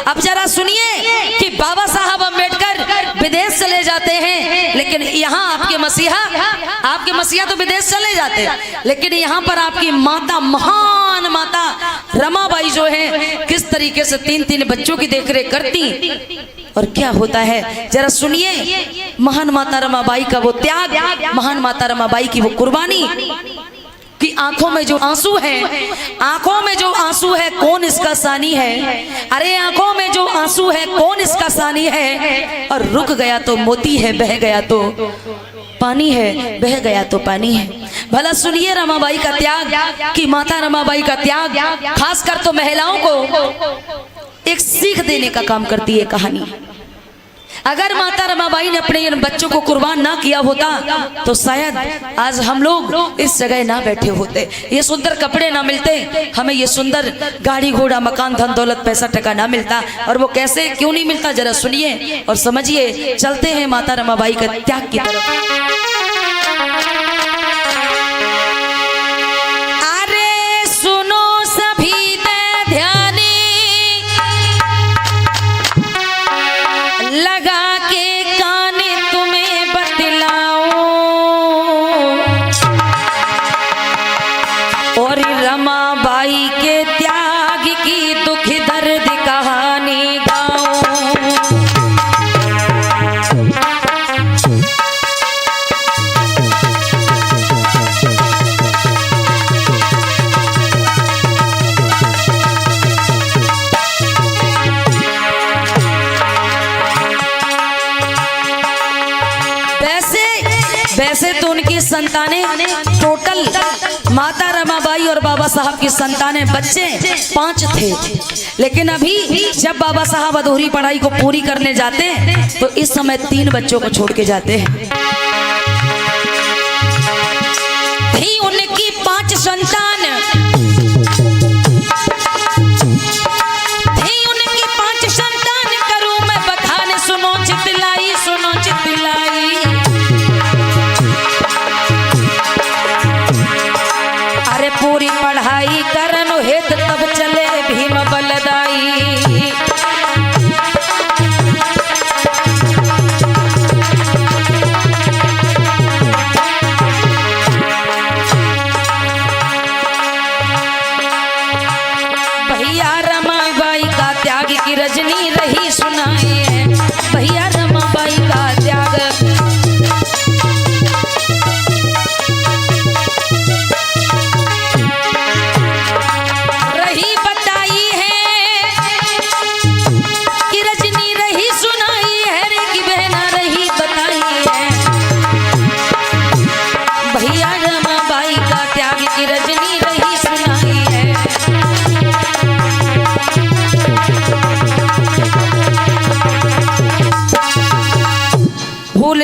अब जरा सुनिए कि बाबा साहब अम्बेडकर विदेश चले जाते हैं, लेकिन यहाँ आपके मसीहा तो विदेश चले जाते हैं, लेकिन यहाँ पर आपकी माता, महान माता रमाबाई जो है किस तरीके से 3-3 बच्चों की देखरेख करती। और क्या होता है जरा सुनिए, महान माता रमाबाई का वो त्याग, महान माता रमाबाई की वो कुर्बानी कि आंखों में जो आंसू है, आंखों में जो आंसू है कौन इसका सानी है, अरे आंखों में जो आंसू है कौन इसका सानी है, और रुक गया तो मोती है, बह गया तो पानी है, बह गया तो पानी है। भला सुनिए रमाबाई का त्याग कि माता रमाबाई का त्याग खासकर तो महिलाओं को एक सीख देने का काम करती है कहानी। अगर माता रमाबाई ने अपने इन बच्चों को कुर्बान ना किया होता तो शायद आज हम लोग इस जगह ना बैठे होते, ये सुंदर कपड़े ना मिलते, हमें ये सुंदर गाड़ी घोड़ा मकान धन दौलत पैसा टका ना मिलता। और वो कैसे क्यों नहीं मिलता जरा सुनिए और समझिए। चलते हैं माता रमाबाई के त्याग की तरफ। रमाबाई के त्याग की दुख दर्द कहानी गाऊं। वैसे तो उनकी संतानें टोटल माता रमाबाई और बाबा साहब की संतानें बच्चे 5 थे, लेकिन अभी जब बाबा साहब अधूरी पढ़ाई को पूरी करने जाते हैं तो इस समय 3 बच्चों को छोड़ के जाते हैं। थी उनकी 5 संतान, थी उनकी 5 संतान, करूं मैं बखान सुनो चितलाई, सुनो चितलाई। पूरी पढ़ाई करन हेत तब चले भीम बलदाई। भैया रमाबाई का त्याग की रजनी रही सुनाई है, भैया रमाबाई का त्याग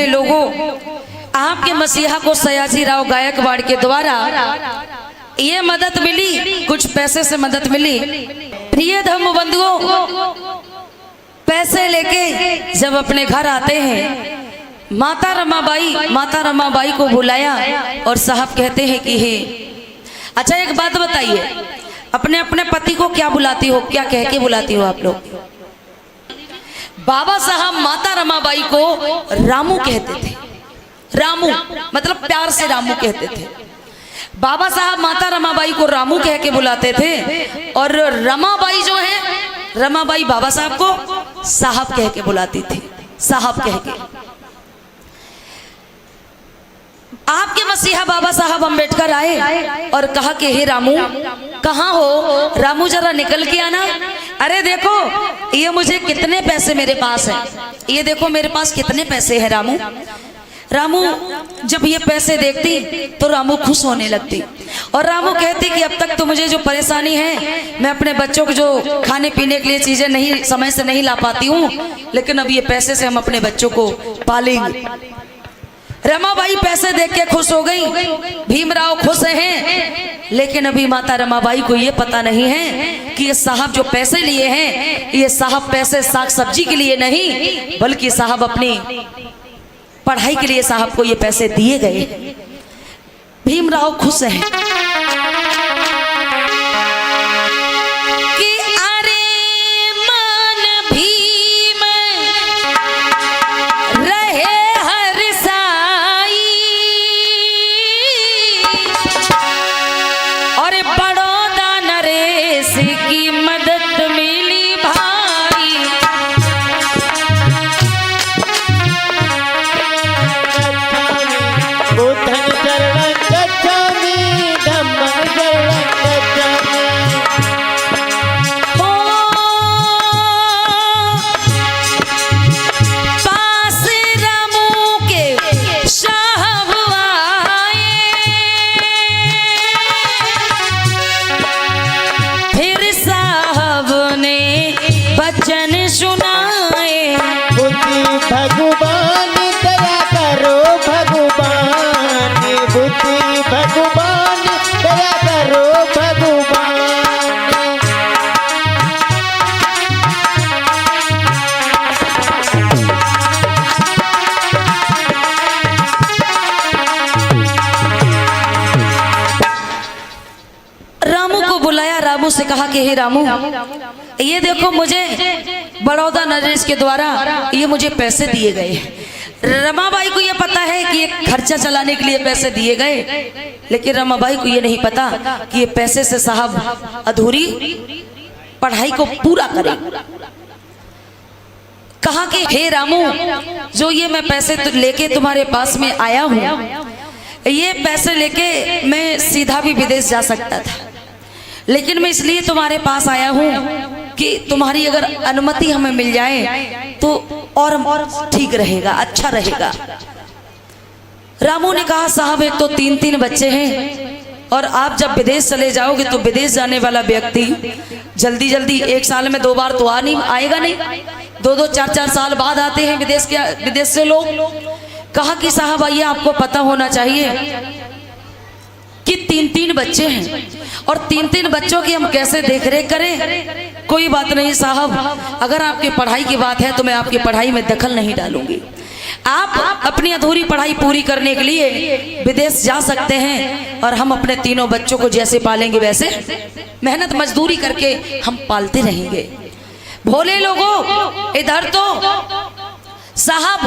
लोगों। आपके मसीहा को सयाजी राव गायकवाड़ के द्वारा ये मदद मिली, कुछ पैसे से मदद मिली। प्रिय धर्म बंधुओं, पैसे लेके जब अपने घर आते हैं माता रमाबाई को बुलाया और साहब कहते हैं कि हे, अच्छा एक बात बताइए, अपने अपने पति को क्या बुलाती हो, क्या कह के बुलाती हो आप लोग? बाबा साहब माता रमाबाई को रामू कहते थे, रामू मतलब प्यार से रामू कहते थे। बाबा साहब माता रमाबाई को रामू कह के बुलाते थे और रमाबाई जो है, रमाबाई बाबा साहब को साहब कह के बुलाती थी, साहब कह के। आपके मसीहा बाबा साहब अम्बेडकर आए और कहा कि हे रामू कहाँ हो? रामू जरा निकल के आना। अरे देखो ये मुझे कितने पैसे मेरे पास है, ये देखो मेरे पास कितने पैसे हैं रामू। रामू जब ये पैसे देखती तो रामू खुश होने लगती और रामू कहती कि अब तक तो मुझे जो परेशानी है, मैं अपने बच्चों को जो खाने पीने के लिए चीजें नहीं समय से नहीं ला पाती हूँ, लेकिन अब ये पैसे से हम अपने बच्चों को पालेंगे। रमाबाई पैसे देख के खुश हो गई, भीमराव खुश हैं, लेकिन अभी माता रमाबाई को ये पता नहीं है कि ये साहब जो पैसे लिए हैं, ये साहब पैसे साग सब्जी के लिए नहीं, बल्कि साहब अपनी पढ़ाई के लिए साहब को ये पैसे दिए गए। भीमराव खुश हैं कि अरे मन रामू से कहा कि हे रामू, ये देखो मुझे बड़ौदा नरेश के द्वारा ये मुझे पैसे दिए गए। रमाबाई को ये पता है कि ये खर्चा चलाने के लिए पैसे दिए गए, लेकिन रमाबाई को ये नहीं पता कि ये पैसे से साहब अधूरी पढ़ाई को पूरा करें। कहा कि हे रामू, जो ये मैं पैसे लेके तुम्हारे पास में आया हूँ, ये पैसे लेके मैं सीधा भी विदेश जा सकता था, लेकिन मैं इसलिए तुम्हारे पास आया हूँ कि तुम्हारी अगर अनुमति हमें मिल जाए तो और ठीक रहेगा, अच्छा रहेगा। रामू ने कहा साहब, एक तो 3-3 बच्चे हैं और आप जब विदेश चले जाओगे तो विदेश जाने वाला व्यक्ति जल्दी जल्दी 1 साल में 2 बार तो आएगा नहीं, 2-2, 4-4 साल बाद आते हैं विदेश से लोग। कहा कि साहब आइए, आपको पता होना चाहिए कि 3-3 बच्चे हैं और 3-3 बच्चों की हम कैसे देखरेख करें। कोई बात नहीं साहब, अगर आपकी पढ़ाई की बात है तो मैं आपकी पढ़ाई में दखल नहीं डालूंगी। आप अपनी अधूरी पढ़ाई पूरी करने के लिए विदेश जा सकते हैं और हम अपने 3 बच्चों को जैसे पालेंगे वैसे मेहनत मजदूरी करके हम पालते रहेंगे। भोले लोगों, इधर तो साहब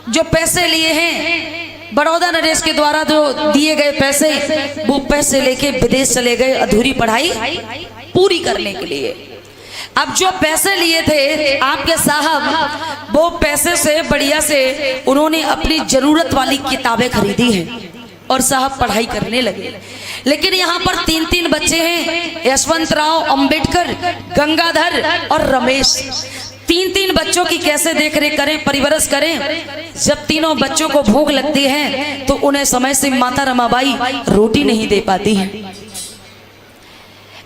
जो पैसे लिए हैं बड़ौदा नरेश के द्वारा जो दिए गए पैसे, वो पैसे लेके विदेश चले गए अधूरी पढ़ाई पूरी करने के लिए। अब जो पैसे लिए थे आपके साहब, वो पैसे से बढ़िया से उन्होंने अपनी जरूरत वाली किताबें खरीदी हैं और साहब पढ़ाई करने लगे। लेकिन यहाँ पर 3-3 बच्चे हैं, यशवंतराव, अंबेडकर, गंगाधर और रमेश। 3-3 बच्चों की कैसे देखरेख करें, परिवरस करें। जब तीनों बच्चों को भूख लगती है तो उन्हें समय से माता रमाबाई रोटी नहीं दे पाती है।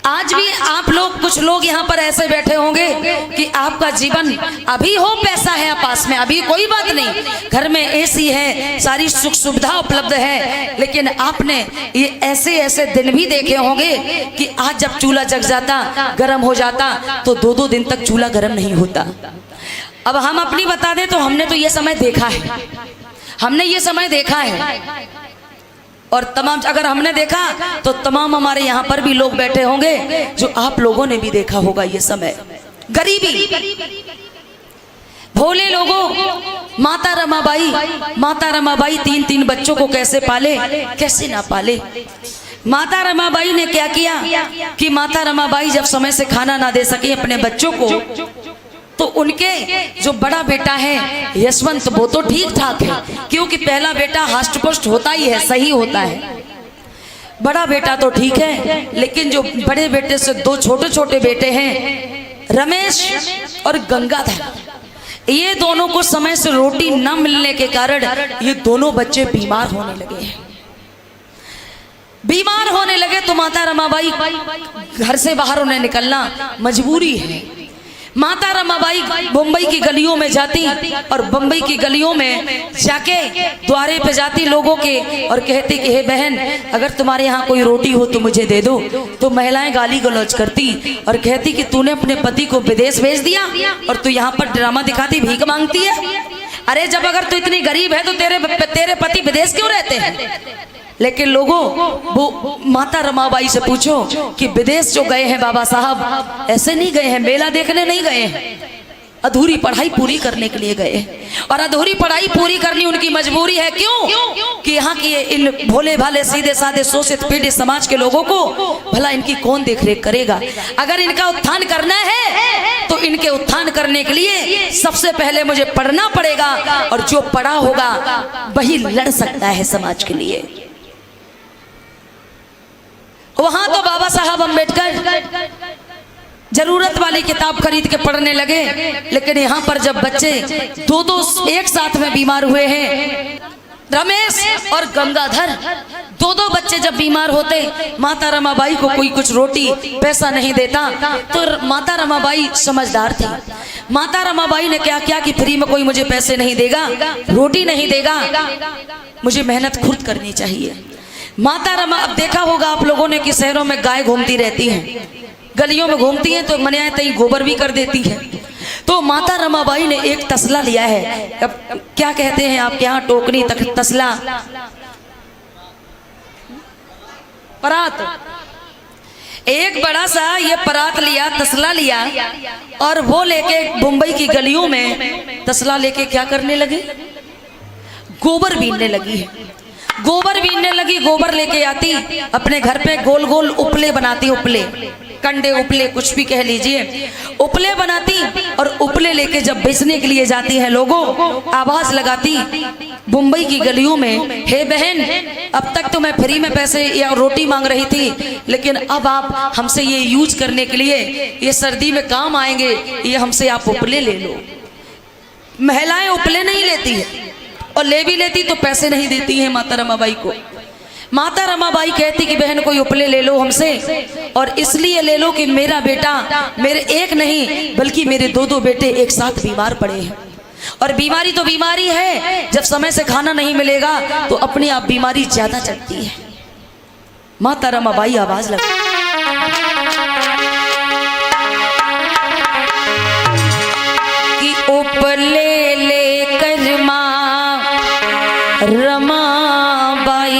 आज भी आप लोग, कुछ लोग यहाँ पर ऐसे बैठे होंगे कि आपका जीवन अभी हो, पैसा है पास में, अभी कोई बात नहीं, घर में एसी है, सारी सुख सुविधा उपलब्ध है, लेकिन आपने ये ऐसे ऐसे दिन भी देखे होंगे कि आज जब चूल्हा जग जाता, गर्म हो जाता, तो 2-2 दिन तक चूल्हा गर्म नहीं होता। अब हम अपनी बता दें तो हमने तो ये समय देखा है, हमने ये समय देखा है। और तमाम, अगर हमने देखा तो तमाम हमारे यहाँ पर भी लोग बैठे होंगे जो आप लोगों ने भी देखा होगा ये समय। गरीबी, भोले लोगों, माता रमाबाई 3-3 बच्चों को कैसे पाले, कैसे ना पाले। माता रमाबाई ने क्या किया कि माता रमाबाई जब समय से खाना ना दे सके अपने बच्चों को, तो उनके जो बड़ा बेटा है यशवंत, वो तो ठीक ठाक है, क्योंकि पहला बेटा हष्ट-पुष्ट होता ही है, सही होता है। बड़ा बेटा तो ठीक है, लेकिन जो बड़े बेटे से 2 छोटे छोटे बेटे हैं, रमेश और गंगाधर, ये दोनों को समय से रोटी न मिलने के कारण ये दोनों बच्चे बीमार होने लगे हैं। बीमार होने लगे तो माता रमाबाई घर से बाहर उन्हें निकलना मजबूरी है। माता रमाबाई बम्बई की गलियों में जाती और बम्बई की गलियों में जाके द्वारे पे जाती लोगों के और कहती कि हे बहन, अगर तुम्हारे यहाँ कोई रोटी हो तो मुझे दे दो। तो महिलाएं गाली गलौज करती और कहती कि तूने अपने पति को विदेश भेज दिया और तू यहाँ पर ड्रामा दिखाती, भीख मांगती है। अरे जब अगर तू इतनी गरीब है तो तेरे पति विदेश क्यों रहते हैं। लेकिन लोगों, वो माता रमाबाई से पूछो कि विदेश जो गए हैं बाबा साहब, ऐसे नहीं गए हैं, मेला देखने नहीं गए हैं, अधूरी पढ़ाई पूरी करने के लिए गए हैं। और अधूरी पढ़ाई पूरी करनी उनकी मजबूरी है। क्यों कि यहाँ की इन भोले भाले सीधे साधे शोषित पीड़ित समाज के लोगों को भला इनकी कौन देखरेख करेगा। अगर इनका उत्थान करना है तो इनके उत्थान करने के लिए सबसे पहले मुझे पढ़ना पड़ेगा, और जो पढ़ा होगा वही लड़ सकता है समाज के लिए। वहां तो बाबा साहब अम्बेडकर जरूरत वाली किताब खरीद के पढ़ने लगे, लेकिन यहाँ पर जब बच्चे 2-2 एक साथ में बीमार हुए हैं, रमेश और गंगाधर 2-2 बच्चे जब बीमार होते, माता रमाबाई को कोई कुछ रोटी पैसा नहीं देता, तो माता रमाबाई समझदार थी। माता रमाबाई ने क्या किया कि फ्री में कोई मुझे पैसे नहीं देगा, रोटी नहीं देगा, मुझे मेहनत खुद करनी चाहिए। माता रमा, अब देखा होगा आप लोगों ने कि शहरों में गाय घूमती रहती हैं, गलियों में घूमती हैं, तो मनिया तई गोबर भी कर देती है। तो माता रमाबाई ने एक तसला लिया है, अब क्या कहते हैं आपके यहाँ, टोकरी, तसला, परात, एक बड़ा सा ये परात लिया, तसला लिया, और वो लेके मुंबई की गलियों में तसला लेके क्या करने लगे? गोबर बीनने लगी है। गोबर बीनने लगी, गोबर लेके आती, अपने घर पे गोल गोल उपले बनाती, उपले, कंडे उपले कुछ भी कह लीजिए, उपले बनाती, और उपले लेके जब बेचने के लिए जाती है, लोगों आवाज लगाती मुंबई की गलियों में, हे बहन, अब तक तो मैं फ्री में पैसे या रोटी मांग रही थी, लेकिन अब आप हमसे ये यूज करने के लिए, ये सर्दी में काम आएंगे, ये हमसे आप उपले ले लो। महिलाएं उपले नहीं लेती है, और ले भी लेती तो पैसे नहीं देती हैं माता रमाबाई को। माता रमाबाई कहती कि बहन कोई उपले ले लो हमसे, और इसलिए ले लो कि मेरा बेटा, मेरे एक नहीं बल्कि मेरे दो दो बेटे एक साथ बीमार पड़े हैं, और बीमारी तो बीमारी है, जब समय से खाना नहीं मिलेगा तो अपने आप बीमारी ज्यादा चढ़ती है। माता रमाबाई आवाज लगा कि उपले लेकर माँ रमाबाई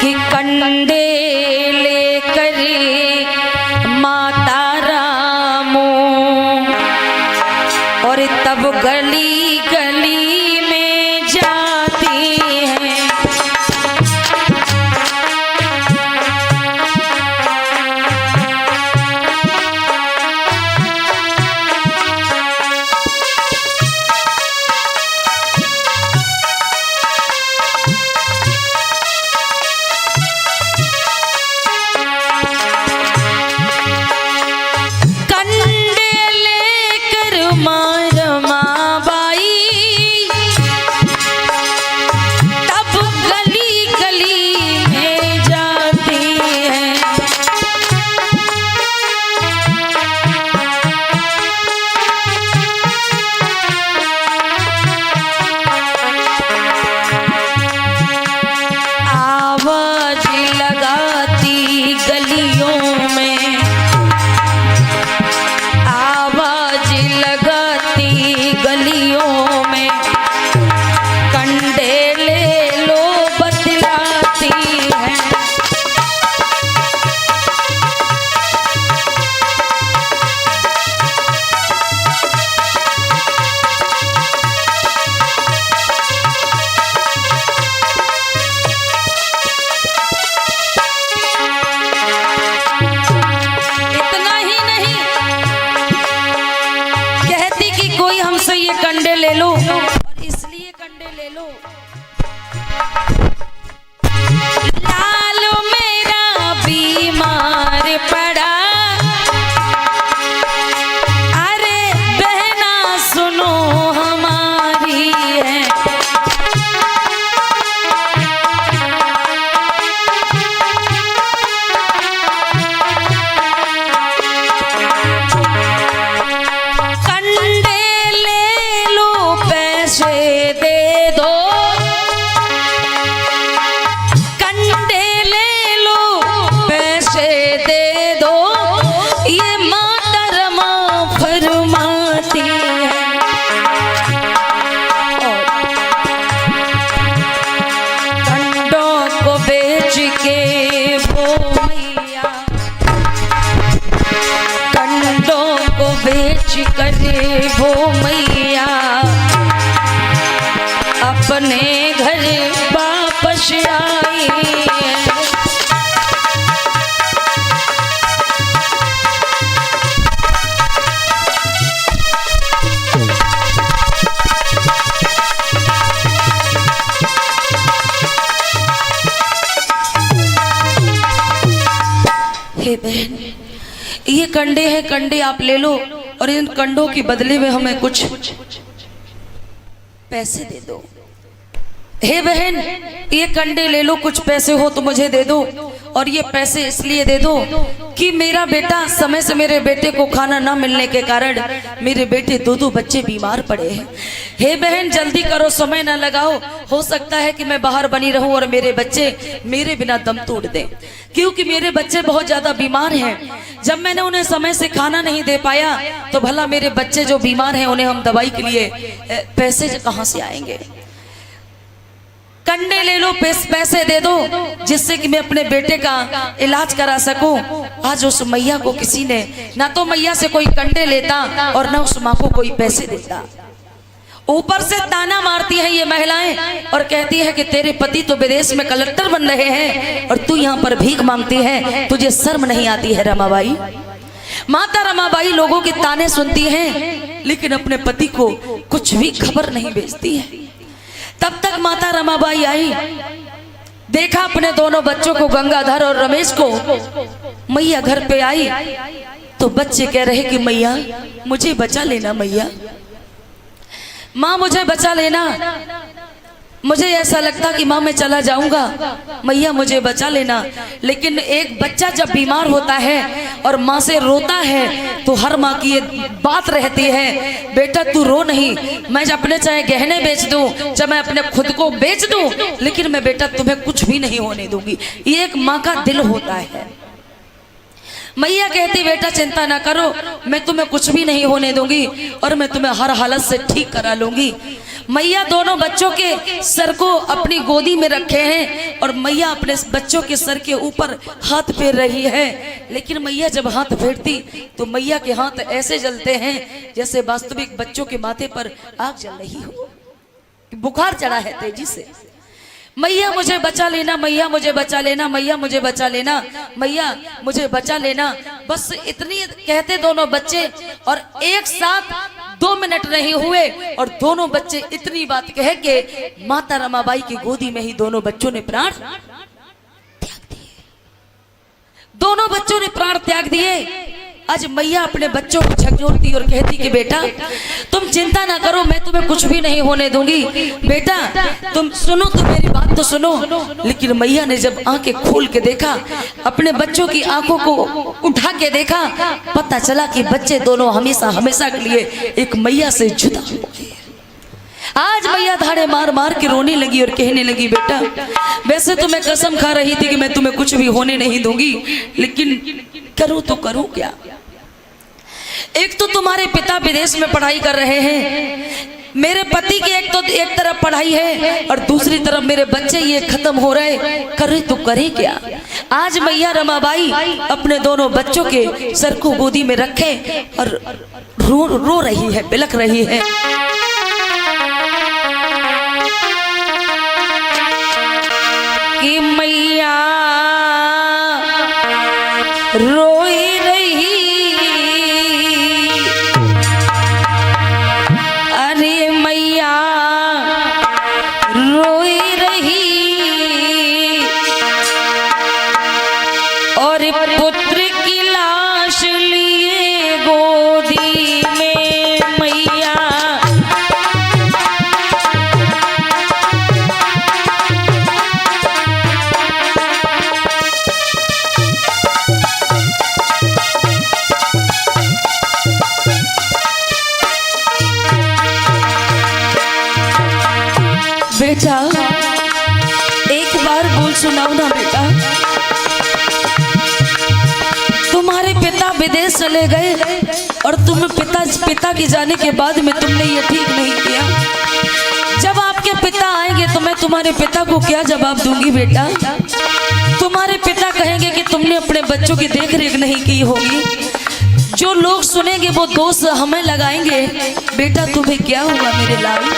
कि कंडे लेकर माता रामो, और तब गली गली में जाती हैं। ले लो, और इसलिए कंडे ले लो, लालो मेरा बीमार पड़ा, अरे बहना सुनो हमारी है, करे वो मैया अपने घर वापस आई। हे बहन, ये कंडे हैं, कंडे आप ले लो, और इन कंडों के बदले में हमें कुछ पैसे दे दो। हे बहन, ये कंडे ले लो, कुछ पैसे हो तो मुझे दे दो, और ये पैसे इसलिए दे दो कि मेरा बेटा, समय से मेरे बेटे को खाना ना मिलने के कारण मेरे बेटे दो बच्चे बीमार पड़े हैं। हे बहन, जल्दी करो, समय ना लगाओ, हो सकता है कि मैं बाहर बनी रहूं और मेरे बच्चे मेरे बिना दम तोड़ दें, क्योंकि मेरे बच्चे बहुत ज्यादा बीमार हैं। जब मैंने उन्हें समय से खाना नहीं दे पाया तो भला मेरे बच्चे जो बीमार हैं, उन्हें हम दवाई के लिए पैसे कहाँ से आएंगे। माता रमाबाई आवाज लगाती कि उपले लेकर माँ रमाबाई कि कंडे लेकर माता रामो, और तब गली गली में जाती हैं। कंडे ले लो, पैसे दे दो, कंडे ले लो, पैसे दे दो, ये माता रमाफर माती है। कंडे ले लो, पैसे दे दो जिससे कि मैं अपने बेटे का इलाज करा सकूं। आज उस मैया को किसी ने ना तो मैया से कोई कंडे लेता और ना उस माँ को कोई पैसे देता। ऊपर से ताना मारती है ये महिलाएं और कहती है कि तेरे पति तो विदेश में कलेक्टर बन रहे हैं और तू यहाँ पर भीख मांगती है, तुझे शर्म नहीं आती है रमाबाई। माता रमाबाई लोगों के ताने सुनती हैं लेकिन अपने पति को कुछ भी खबर नहीं भेजती है। तब तक माता रमाबाई आई, देखा अपने दोनों बच्चों को, गंगाधर और रमेश को। मैया घर पे आई तो बच्चे कह रहे कि मैया मुझे बचा लेना, मैया माँ मुझे बचा लेना। मुझे ऐसा लगता कि माँ मैं चला जाऊंगा, मैया मुझे बचा लेना। लेकिन एक बच्चा जब बीमार होता है और माँ से रोता है तो हर माँ की ये बात रहती है, बेटा तू रो नहीं, मैं अपने चाहे गहने बेच दूं, चाहे मैं अपने खुद को बेच दूं, लेकिन मैं बेटा तुम्हें कुछ भी नहीं होने दूंगी। ये एक माँ का दिल होता है। मैया कहती बेटा चिंता ना करो, मैं तुम्हें कुछ भी नहीं होने दूंगी और मैं तुम्हें हर हालत से ठीक करा लूंगी। मैया दोनों बच्चों के सर को अपनी गोदी में रखे हैं और मैया अपने बच्चों के सर के ऊपर हाथ फेर रही है। लेकिन मैया जब हाथ फेरती तो मैया के हाथ ऐसे जलते हैं जैसे वास्तविक बच्चों के माथे पर आग जल रही हो, बुखार चढ़ा है तेजी से। मैया मुझे बचा लेना, मैया मुझे बचा लेना, मैया मुझे बचा लेना, मैया मुझे बचा लेना। बस इतनी कहते दोनों बच्चे और एक साथ 2 मिनट नहीं हुए और दोनों बच्चे इतनी बात कह के माता रमाबाई की गोदी में ही दोनों बच्चों ने प्राण त्याग दिए। दोनों बच्चों ने प्राण त्याग दिए। आज मैया अपने बच्चों को झकझोरती और कहती कि बेटा तुम चिंता ना करो, मैं तुम्हें कुछ भी नहीं होने दूंगी। बेटा तुम सुनो तो मेरी बात तो सुनो। लेकिन मैया ने जब आंखें खोल के देखा, अपने बच्चों की आंखों को उठा के देखा, पता चला कि बच्चे दोनों हमेशा हमेशा के लिए एक मैया से जुदा हो गए। आज मैया धाड़े मार मार के रोने लगी और कहने लगी बेटा वैसे तो मैं कसम खा रही थी कि मैं तुम्हें कुछ भी होने नहीं दूंगी, लेकिन करूं तो करूं क्या। एक तो तुम्हारे पिता विदेश में पढ़ाई कर रहे हैं, मेरे पति की एक तरफ पढ़ाई है और दूसरी तरफ मेरे बच्चे ये खत्म हो रहे, करे तो करे क्या। आज मैया रमाबाई अपने दोनों बच्चों के सर को गोदी में रखे और रो रही है, बिलख रही है। कि मैया रोई रही, अरे मैया रोई रही और पुत्र की लाश लिए गोदी में मैया। बेटा एक बार बोल सुनाओ ना बेटा, तुम्हारे पिता विदेश चले गए और तुम पिता के जाने के बाद में तुमने ये ठीक नहीं किया। जब आपके पिता आएंगे तो मैं तुम्हारे पिता को क्या जवाब दूंगी बेटा। तुम्हारे पिता कहेंगे कि तुमने अपने बच्चों की देख रेख नहीं की होगी। जो लोग सुनेंगे वो दोष हमें लगाएंगे। बेटा तुम्हें क्या हुआ मेरे लाल।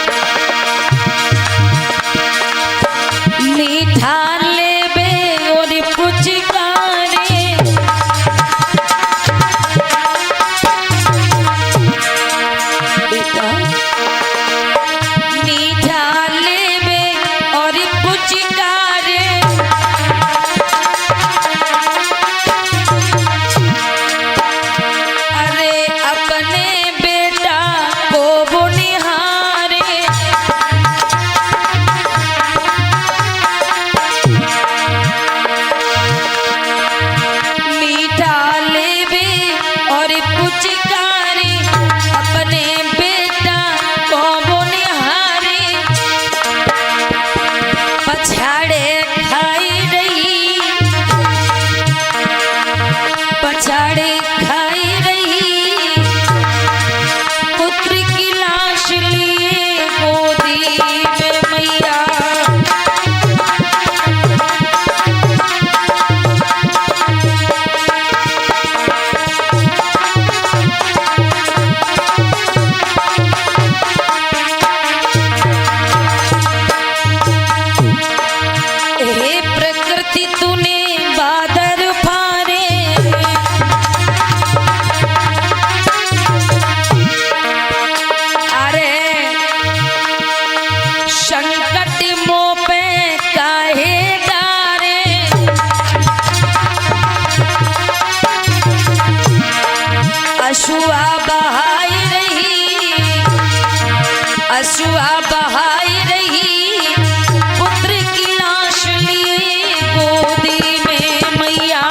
मीठा लेबे और पुचकारे, बेटा मीठा लेबे और पुचकारे, अरे अपने बेटा को वो निहारे अश्रुआ बहाई रही, अश्रुआ बहाई रही, पुत्र की लाश लिए गोदी में मैया।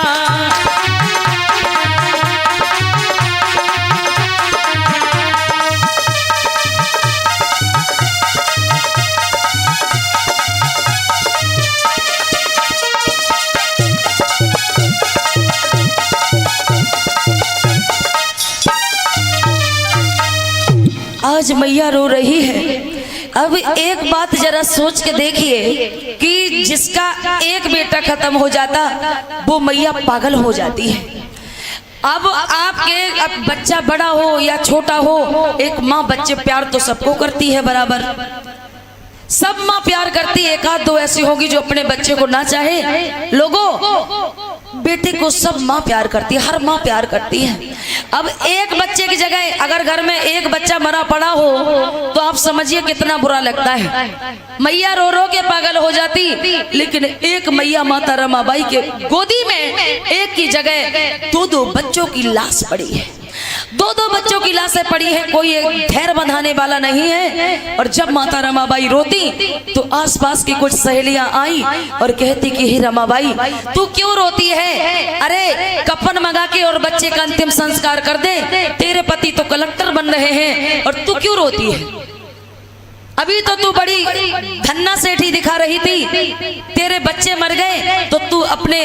आज मैया रो रही है। अब एक बात जरा सोच के देखिए कि जिसका एक बेटा खत्म हो जाता वो मैया पागल हो जाती है। अब अब बच्चा बड़ा हो या छोटा हो, एक माँ बच्चे प्यार तो सबको करती है बराबर, सब माँ प्यार करती है। एक आध दो ऐसी होगी जो अपने बच्चे को ना चाहे। लोगों, बेटे को सब माँ प्यार करती है, हर माँ प्यार करती है। अब एक बच्चे की जगह अगर घर में एक बच्चा मरा पड़ा हो तो आप समझिए कितना बुरा लगता है। मैया रो रो के पागल हो जाती, लेकिन एक मैया माता रमाबाई के गोदी में एक की जगह दो दो बच्चों की लाश पड़ी है, दो दो बच्चों की लाशें पड़ी है। कोई एक धैर्य बंधाने वाला नहीं है। और जब माता रमाबाई रोती तो आसपास की कुछ सहेलियां आई और कहती कि हे रमाबाई तू क्यों रोती है? अरे कफन मंगा के और बच्चे का अंतिम संस्कार कर दे, तेरे पति तो कलेक्टर बन रहे हैं और तू क्यों रोती है? अभी तो तू बड़ी धन्ना सेठी दिखा रही थी, तेरे बच्चे मर गए तो तू अपने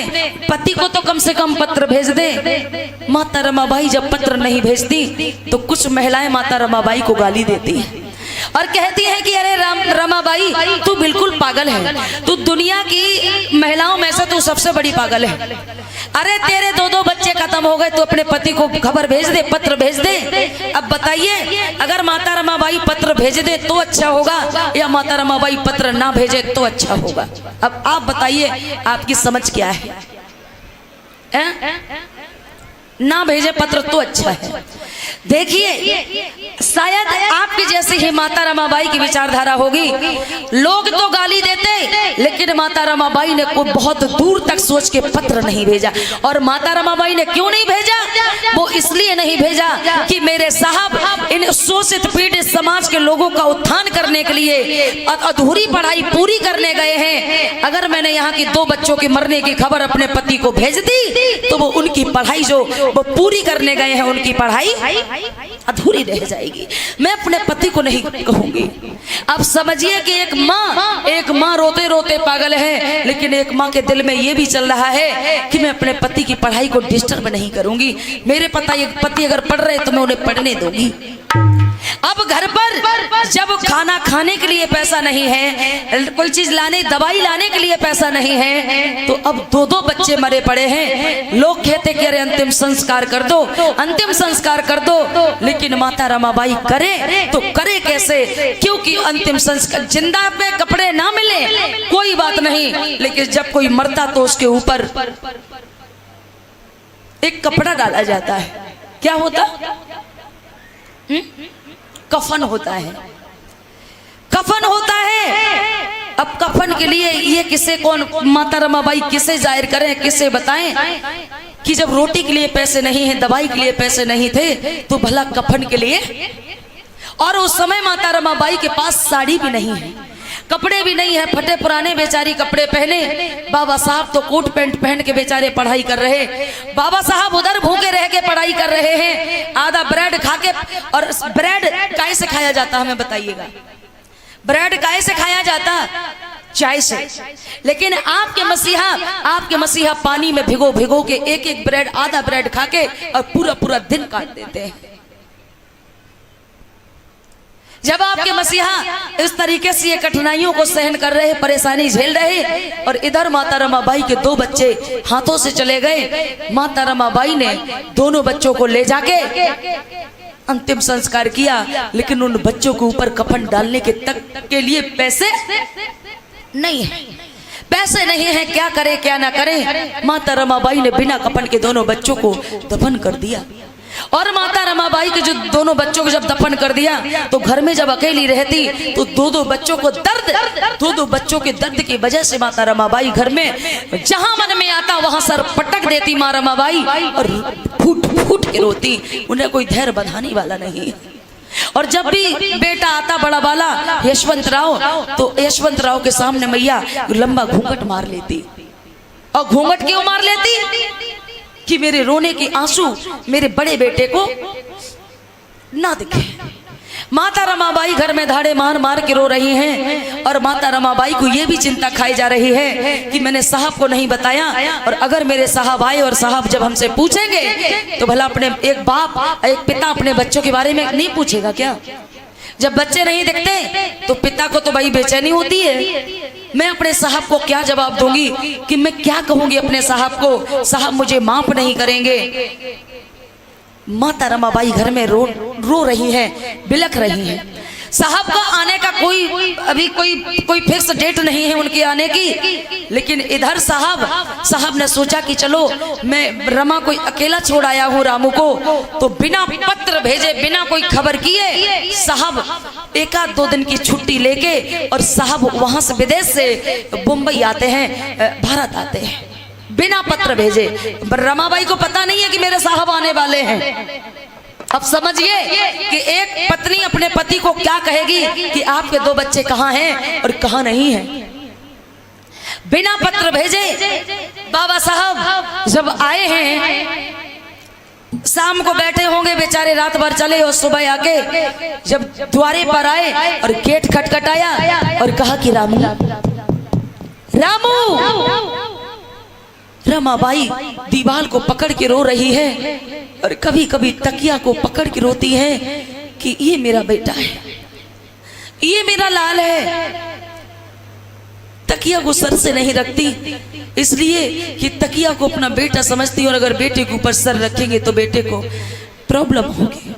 पति को तो कम से कम पत्र भेज दे। माता रमाबाई जब पत्र नहीं भेजती तो कुछ महिलाएं माता रमाबाई को गाली देती है और कहती है कि अरे रमाबाई तू बिल्कुल पागल है, तू दुनिया की महिलाओं में से तू सबसे बड़ी पागल है। अरे तेरे दो दो बच्चे खत्म हो गए तो अपने पति को खबर भेज दे, पत्र भेज दे। अब बताइए, अगर माता रमाबाई पत्र भेज दे तो अच्छा होगा या माता रमाबाई पत्र ना भेजे तो अच्छा होगा? अब आप बताइए आपकी समझ क्या है? ना भेजे पत्र तो अच्छा है। देखिए, शायद आपकी जैसे ही माता रमाबाई की विचारधारा होगी। लोग तो गाली देते, लेकिन माता रमाबाई ने को बहुत दूर तक सोच के पत्र नहीं भेजा। और माता रमाबाई ने क्यों नहीं भेजा? वो इसलिए नहीं भेजा कि मेरे साहब इन शोषित पीड़ित समाज के लोगों का उत्थान करने के लिए अधूरी पढ़ाई पूरी करने गए हैं। अगर मैंने यहाँ की दो बच्चों के मरने की खबर अपने पति को भेज दी तो वो उनकी पढ़ाई जो वो पूरी करने गए हैं, उनकी पढ़ाई अधूरी रह जाएगी। मैं अपने पति को नहीं कहूंगी। अब समझिए कि एक माँ रोते रोते पागल है, लेकिन एक माँ के दिल में ये भी चल रहा है कि मैं अपने पति की पढ़ाई को डिस्टर्ब नहीं करूंगी। मेरे पति अगर पढ़ रहे तो मैं उन्हें पढ़ने दूंगी। अब घर पर जब खाना खाने के लिए पैसा नहीं है, कोई चीज लाने, दवाई लाने के लिए पैसा नहीं है, तो अब दो दो बच्चे मरे पड़े हैं। लोग कहते कि अरे अंतिम संस्कार कर दो, अंतिम संस्कार कर दो। लेकिन माता रमाबाई करे तो करे कैसे? क्योंकि अंतिम संस्कार, जिंदा में कपड़े ना मिले कोई बात नहीं, लेकिन जब कोई मरता तो उसके ऊपर एक कपड़ा डाला जाता है। क्या होता? कफन होता है, कफन होता है। अब कफन के लिए ये किसे, कौन माता रमाबाई किसे जाहिर करें, किसे बताएं कि जब रोटी के लिए पैसे नहीं है, दवाई के लिए पैसे नहीं थे, तो भला कफन के लिए? और उस समय माता रमाबाई के पास साड़ी भी नहीं है, कपड़े भी नहीं है, फटे पुराने बेचारी कपड़े पहने। बाबा साहब तो कोट पैंट पहन के बेचारे पढ़ाई कर रहे। बाबा साहब उधर भूखे रह के पढ़ाई कर रहे हैं, आधा ब्रेड खा के। और ब्रेड काहे से खाया जाता हमें बताइएगा? ब्रेड काहे से खाया जाता? चाय से। लेकिन आपके मसीहा पानी में भिगो भिगो के एक एक ब्रेड, आधा ब्रेड खा के और पूरा पूरा दिन काट देते हैं। जब आपके मसीहा इस तरीके से ये कठिनाइयों को सहन कर रहे, परेशानी झेल रहे, और इधर माता रमाबाई के दो बच्चे हाथों से चले गए। माता रमाबाई ने दोनों बच्चों को ले जाके अंतिम संस्कार किया, लेकिन उन बच्चों के ऊपर कफन डालने के तक के लिए पैसे नहीं है। पैसे नहीं है, क्या करे क्या ना करे। माता रमाबाई ने बिना कफन के दोनों बच्चों को दफन कर दिया। और माता रमाबाई के जो दोनों बच्चों को जब दफन कर दिया तो घर में जब अकेली रहती तो दो बच्चों को दो बच्चों के दर्द की वजह से माता रमाबाई घर में जहां मन में आता वहां सर पटक देती मां रमाबाई और फूट फूट के रोती। उन्हें कोई धैर्य बंधाने वाला नहीं। और जब भी बेटा आता बड़ा वाला यशवंत राव, तो यशवंत राव के सामने मैया लंबा घूंघट मार लेती। और घूंघट क्यों मार लेती? कि मेरे रोने के आंसू मेरे बड़े बेटे को ना दिखे। माता रमाबाई घर में धाड़े मार मार के रो रही हैं। और माता रमाबाई को यह भी चिंता खाई जा रही है कि मैंने साहब को नहीं बताया, और अगर मेरे साहब आए और साहब जब हमसे पूछेंगे तो भला अपने एक बाप एक पिता अपने बच्चों के बारे में नहीं पूछेगा क्या? जब बच्चे नहीं दिखते तो पिता को तो भाई बेचैनी होती है। मैं अपने साहब को क्या जवाब दूंगी कि मैं क्या कहूंगी अपने साहब को? साहब मुझे माफ नहीं करेंगे। माता रमाबाई घर में रो रही है, बिलख रही है। साहब का आने का अभी कोई फिक्स डेट नहीं है उनके आने की। लेकिन इधर साहब ने सोचा कि चलो मैं रमा को अकेला छोड़ आया हूँ रामू को, तो बिना पत्र भेजे बिना कोई खबर किए साहब 1-2 दिन की छुट्टी लेके और साहब वहां से विदेश से मुंबई आते हैं, भारत आते हैं बिना पत्र भेजे। रमाबाई को पता नहीं है कि मेरे साहब आने वाले हैं। अब समझिए कि एक पत्नी अपने पति को क्या कहेगी कि आपके 2 बच्चे कहाँ हैं और कहाँ नहीं हैं। बिना पत्र भेजे बाबा साहब जब आए हैं, शाम को बैठे होंगे बेचारे, रात भर चले और सुबह आके जब द्वारे पर आए और गेट खटखटाया और कहा कि रामू रमाबाई दीवार को पकड़ के रो रही है और कभी कभी तकिया को पकड़ के रोती है कि ये मेरा बेटा है, ये मेरा लाल है। तकिया को सर से नहीं रखती इसलिए कि तकिया को अपना बेटा समझती, और अगर बेटे के ऊपर सर रखेंगे तो बेटे को प्रॉब्लम होगी।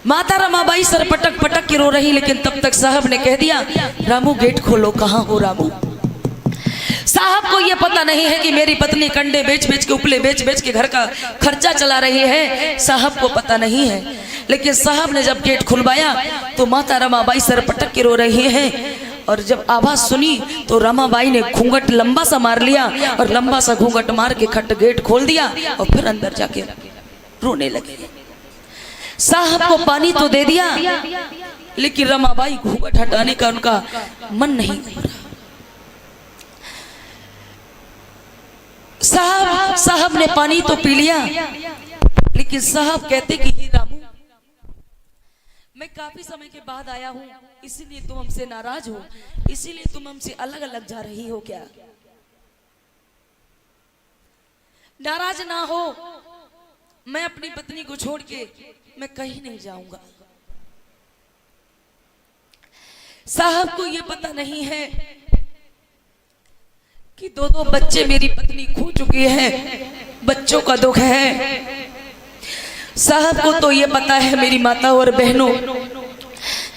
माता रमाबाई सर पटक पटक के रो रही, लेकिन तब तक साहब ने कह दिया रामू गेट खोलो, कहाँ हो रामू। साहब को यह पता नहीं है कि मेरी पत्नी कंडे बेच बेच के उपले बेच बेच के घर का खर्चा चला रही है, साहब को पता नहीं है। लेकिन साहब ने जब गेट खुलवाया तो माता रमाबाई सर पटक के रो रही हैं। और जब आवाज सुनी तो रमाबाई ने घूंघट लंबा सा मार लिया और लंबा सा घूंघट मार के खट गेट खोल दिया और फिर अंदर जाके रोने लगे। साहब को पानी तो दे दिया, लेकिन रमाबाई घूंघट हटाने का उनका मन नहीं हो रहा। साहब ने पानी तो पी लिया, लेकिन साहब कहते कि हे रामू, मैं काफी समय के बाद आया हूँ, इसीलिए तुम हमसे नाराज हो, इसीलिए तुम हमसे अलग अलग जा रही हो क्या? नाराज ना हो, मैं अपनी पत्नी को छोड़ के मैं कहीं नहीं जाऊंगा। साहब को यह पता नहीं है कि 2 बच्चे मेरी पत्नी खो चुकी है, बच्चों का दुख है। साहब को तो ये पता है मेरी माता और बहनों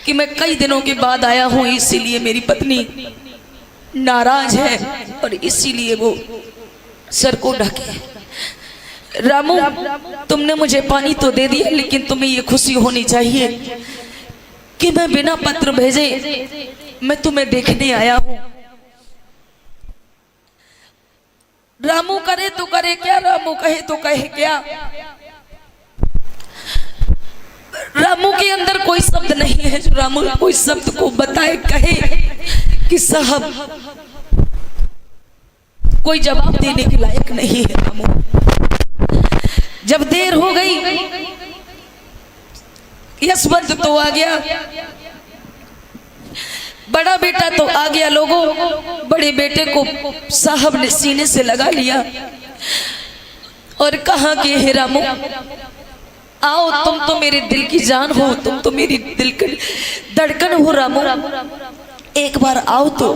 कि मैं कई दिनों के बाद आया हूं, इसीलिए मेरी पत्नी नाराज है और इसीलिए वो सर को ढके। रामू, तुमने मुझे पानी तो दे दिया, लेकिन तुम्हें ये खुशी होनी चाहिए कि मैं बिना पत्र भेजे मैं तुम्हें देखने आया हूं। रामू करे तो करे क्या, रामू कहे तो कहे क्या। रामू के अंदर कोई शब्द नहीं है जो रामू कोई शब्द को बताए, कहे कि साहब कोई जवाब देने के लायक नहीं है रामू। जब देर हो गई, यशवंत तो आ गया, बड़ा बेटा तो आ गया। लोगों, बड़े बेटे को साहब ने सीने से लगा लिया और कहा कि हे रामू आओ, तुम तो मेरे दिल की जान हो, तुम तो मेरी दिल की धड़कन हो रामू, एक बार आओ तो।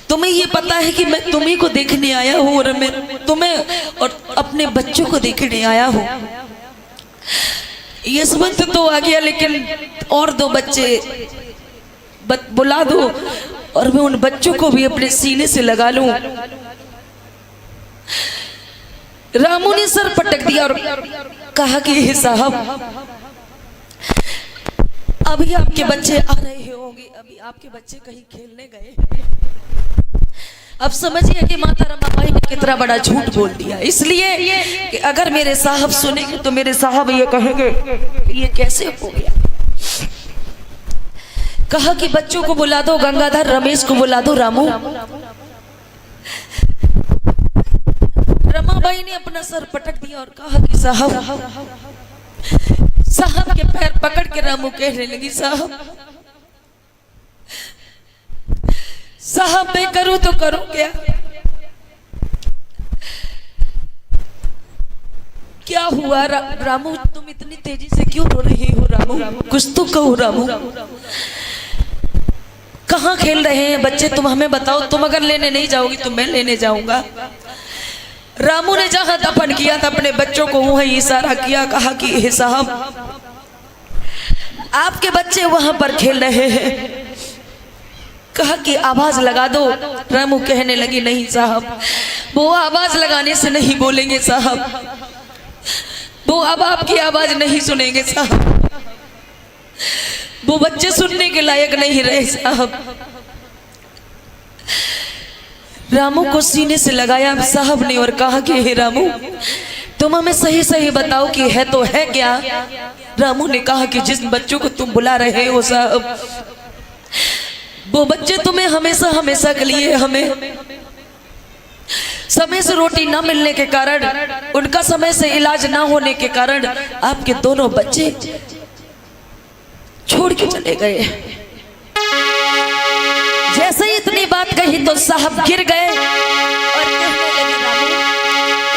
तुम्हें ये पता है कि मैं तुम्हीं को देखने आया हूँ और मैं तुम्हें और अपने बच्चों को देखने आया हूँ। यशवंत तो आ गया, लेकिन और 2 बच्चे बुला दो, और मैं उन बच्चों को भी अपने सीने से लगा लूं। रामू ने सर पटक दिया और कहा कि हे साहब, अभी आपके बच्चे आ रहे होंगे, अभी आपके बच्चे कहीं खेलने गए। अब समझिए कि माता रमाबाई ने कितना बड़ा झूठ बोल दिया, इसलिए कि अगर मेरे साहब सुनेंगे तो मेरे साहब ये कहेंगे ये कैसे हो गया। कहा कि बच्चों को बुला दो, गंगाधर रमेश को बुला दो। रामू, रमाबाई ने अपना सर पटक दिया और कहा कि साहब के पैर पकड़ के रामू कहने लगी, साहब मैं करूं तो करूं क्या? क्या हुआ रामू, तुम इतनी तेजी से क्यों रो रही हो? रामू कुछ तो कहो। रामू कहाँ खेल रहे हैं बच्चे, तुम हमें बताओ। तुम अगर लेने नहीं जाओगी तो मैं लेने जाऊंगा। रामू ने जहां दफन किया था अपने बच्चों को वहीं इशारा किया, कहा कि हे साहब आपके बच्चे वहां पर खेल रहे हैं। कहा कि आवाज लगा दो। रामू कहने लगी, नहीं साहब, वो आवाज लगाने से नहीं बोलेंगे साहब, वो अब आपकी आवाज नहीं सुनेंगे साहब, वो बच्चे सुनने के लायक नहीं रहे साहब। रामू को सीने से लगाया साहब ने और कहा कि हे रामू, तुम हमें सही सही बताओ कि है तो है क्या? रामू ने कहा कि जिस बच्चों को तुम बुला रहे हो साहब, वो बच्चे तुम्हें हमेशा हमेशा के लिए, हमें समय से रोटी ना मिलने के कारण, उनका समय से इलाज ना होने के कारण आपके दोनों बच्चे छोड़ के चले गए। जैसे ही इतनी बात कही तो साहब गिर गए और कहने लगे,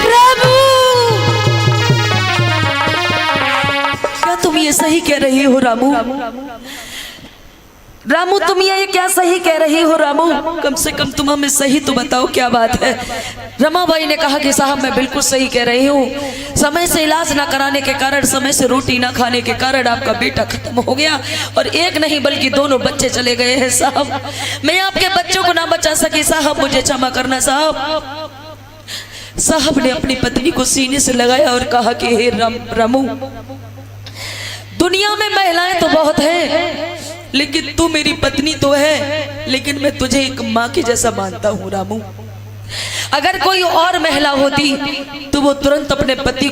रामू क्या तुम ये सही कह रही हो? रामू रामू तुम ये क्या सही कह रही हो? रामू कम से कम तुम हमें सही तो बताओ क्या बात है। रमाबाई ने कहा कि साहब मैं बिल्कुल सही कह रही हूँ, समय से इलाज ना कराने के कारण, समय से रोटी ना खाने के कारण आपका बेटा खत्म हो गया और एक नहीं बल्कि दोनों बच्चे चले गए हैं साहब। मैं आपके बच्चों को ना बचा सकी साहब, मुझे क्षमा करना साहब। साहब ने अपनी पत्नी को सीने से लगाया और कहा कि हे रामू, दुनिया में महिलाएं तो बहुत हैं लेकिन तू मेरी पत्नी तो है, लेकिन मैं तुझे एक माँ की जैसा मानता हूँ रामू। अगर कोई और महिला होती तो वो तुरंत अपने पति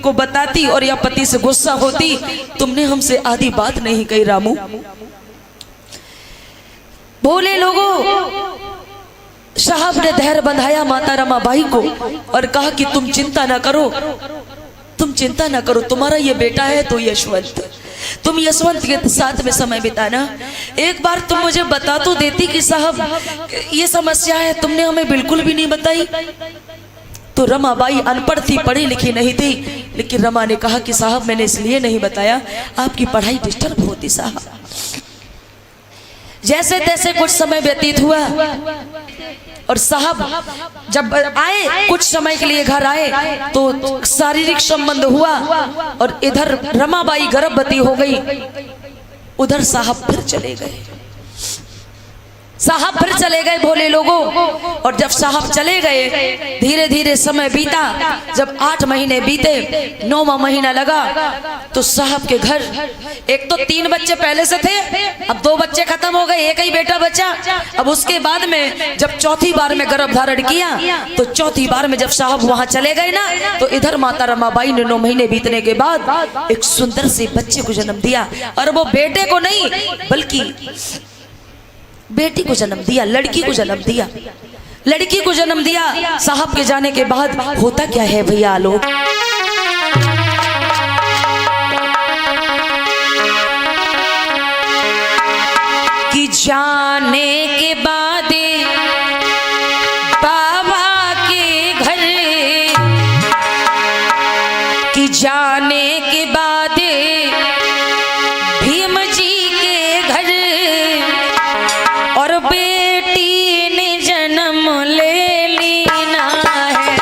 को बताती और या पति से गुस्सा होती। तुमने हमसे आधी बात नहीं कही रामू। भोले लोगों, साहब ने धैर्य बंधाया माता रमाबाई को और कहा कि तुम चिंता ना करो, तुम चिंता ना करो, तुम्हारा ये बेटा है तो यशवंत, तुम यशवंत के साथ में समय बिताना। एक बार तुम मुझे बता तो देती कि साहब ये समस्या है, तुमने हमें बिल्कुल भी नहीं बताई। तो रमाबाई अनपढ़ थी, पढ़ी लिखी नहीं थी, लेकिन रमा ने कहा कि साहब मैंने इसलिए नहीं बताया, आपकी पढ़ाई डिस्टर्ब होती साहब। जैसे तैसे कुछ समय व्यतीत हुआ और साहब जब आए, कुछ समय के लिए घर आए तो शारीरिक संबंध हुआ और इधर रमाबाई गर्भवती हो गई, उधर साहब फिर चले गए। साहब फिर चले गए भोले लोगों। और जब साहब चले गए धीरे धीरे समय बीता। जब 8 महीने बीते, 9वां महीना लगा तो साहब के घर एक तो 3 बच्चे पहले से थे, अब 2 बच्चे खत्म हो गए, एक ही बेटा बचा। अब उसके बाद में जब चौथी बार में गर्भ धारण किया तो चौथी बार में जब साहब वहां चले गए ना, तो इधर माता रमाबाई ने 9 महीने बीतने के बाद एक सुंदर से बच्चे को जन्म दिया। और वो बेटे को नहीं बल्कि बेटी को जन्म दिया, लड़की को जन्म दिया, लड़की को जन्म दिया। साहब के जाने के बाद होता क्या है भैया लोग, कि जाने के बाद बाबा के घर, कि जाने के बाद भीम जी के घर और बेटी ने जन्म ले लेना है।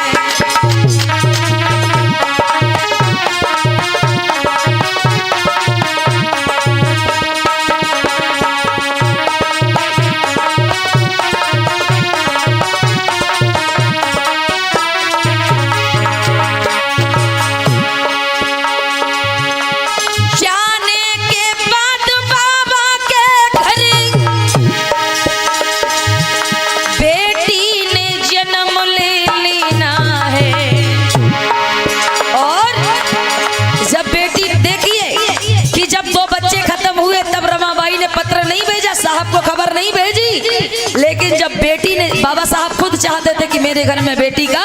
बाबा साहब खुद चाहते थे कि मेरे घर में बेटी का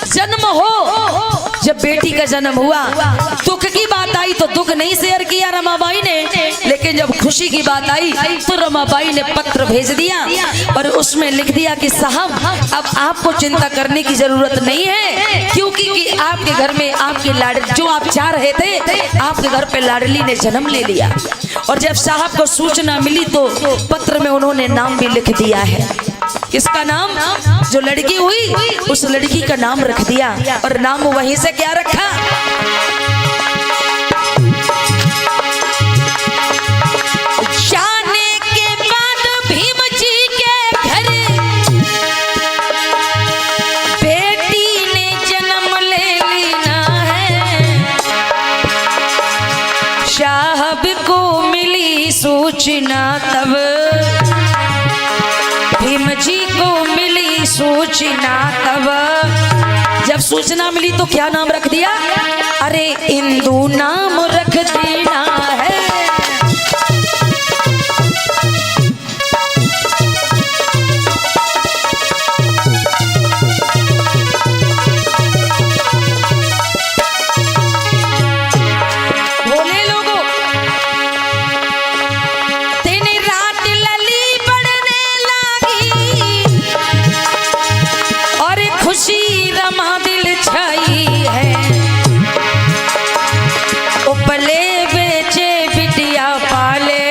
जन्म हो। जब बेटी का जन्म हुआ, दुख की बात आई तो दुख नहीं शेयर किया रमाबाई ने, लेकिन जब खुशी की बात आई तो रमाबाई ने पत्र भेज दिया और उसमें लिख दिया कि साहब अब आपको चिंता करने की जरूरत नहीं है, क्योंकि कि आपके घर में आपकी लाडली, जो आप चाह रहे थे, आपके घर पे लाडली ने जन्म ले लिया। और जब साहब को सूचना मिली तो पत्र में उन्होंने नाम भी लिख दिया है। किसका नाम? जो लड़की हुई उस लड़की का नाम रख दिया। और नाम वहीं से क्या रखा? जाने के बाद भीम जी के घर बेटी ने जन्म ले लेना है। साहब को मिली सूचना तब, भीम जी को मिली सूचना तब। जब सूचना मिली तो क्या नाम रख दिया? अरे इंदु नाम रख देना है। बोले लोगों, दिन रात लली बढ़ने लगी और खुशी रमा दिल छाई है। उपले बेचे बिटिया पाले,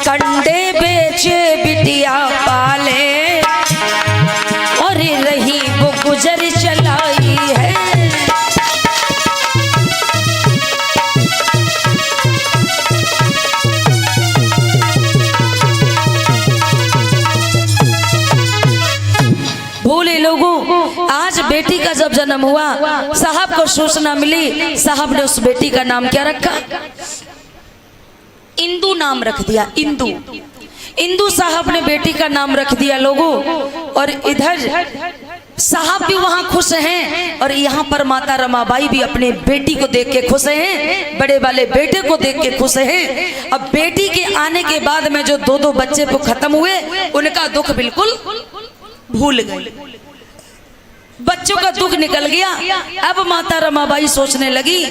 कंडे बेचे बिटिया पाले, और रही वो गुजर चलाई है। भोले लोगों, आज बेटी का जब जन्म हुआ, साहब को सूचना मिली, साहब ने उस बेटी का नाम क्या रखा? इंदु नाम रख दिया। इंदु, इंदु साहब ने बेटी का नाम रख दिया लोगों। और इधर साहब भी वहां खुश हैं और यहाँ पर माता रमाबाई भी अपने बेटी को देख के खुश हैं, बड़े वाले बेटे को देख के खुश हैं। अब बेटी के आने के बाद में जो दो बच्चे को खत्म हुए, उनका दुख बिल्कुल भूल गए, बच्चों का दुख निकल गया। अब माता रमाबाई सोचने लगी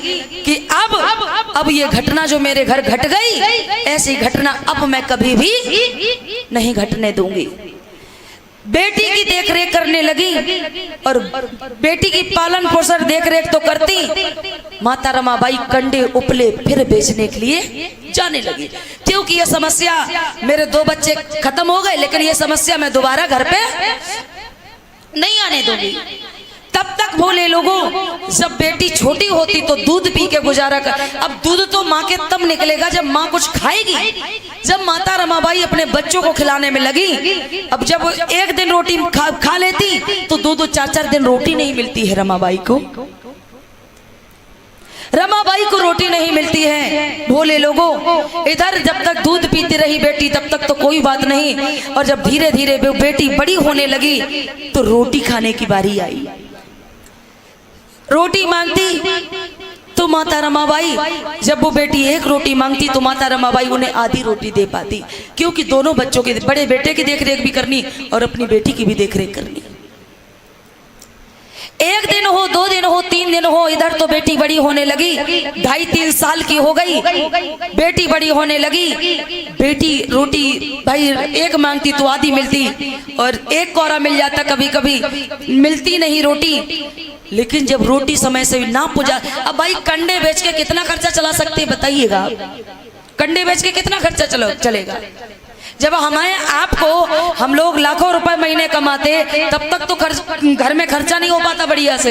कि अब ये घटना जो मेरे घर घट गई, ऐसी घटना अब मैं कभी भी नहीं घटने दूंगी। बेटी की देखरेख करने लगी और बेटी की पालन पोषण देखरेख तो करती, माता रमाबाई कंडे उपले फिर बेचने के लिए जाने लगी, क्योंकि ये समस्या, मेरे 2 बच्चे खत्म हो गए लेकिन ये समस्या मैं दोबारा घर पे नहीं आने दूंगी। तब तक भोले लोगों, जब बेटी छोटी होती तो दूध पी के गुजारा कर, अब दूध तो माँ के तब निकलेगा जब माँ कुछ खाएगी। जब माता रमाबाई अपने बच्चों को खिलाने में लगी, अब जब एक दिन रोटी खा लेती तो 2-2 4-4 दिन रोटी नहीं मिलती है रमाबाई को। रमाबाई को रोटी नहीं मिलती है भोले लोगों। इधर जब तक दूध पीती रही बेटी तब तक तो कोई बात नहीं, और जब धीरे धीरे बेटी बड़ी होने लगी तो रोटी खाने की बारी आई। रोटी मांगती तो माता रमाबाई, जब वो बेटी एक रोटी मांगती तो माता रमाबाई उन्हें आधी रोटी दे पाती, क्योंकि दोनों बच्चों के, बड़े बेटे की देखरेख भी करनी और अपनी बेटी की भी देखरेख करनी। 1 दिन हो, 2 दिन हो, 3 दिन हो, इधर तो बेटी बड़ी होने लगी, 2.5-3 साल की हो गई, बेटी बड़ी होने लगी। बेटी रोटी भाई एक मांगती तो आधी मिलती और एक कौरा मिल जाता, कभी कभी मिलती नहीं रोटी। लेकिन जब रोटी समय से ना पुजा, अब भाई कंडे बेच के कितना खर्चा चला सकते बताइएगा? कंडे बेच के कितना खर्चा चलेगा? जब हमारे आपको हम लोग लाखों रुपए महीने कमाते, तब तक तो घर में खर्चा नहीं हो पाता बढ़िया से,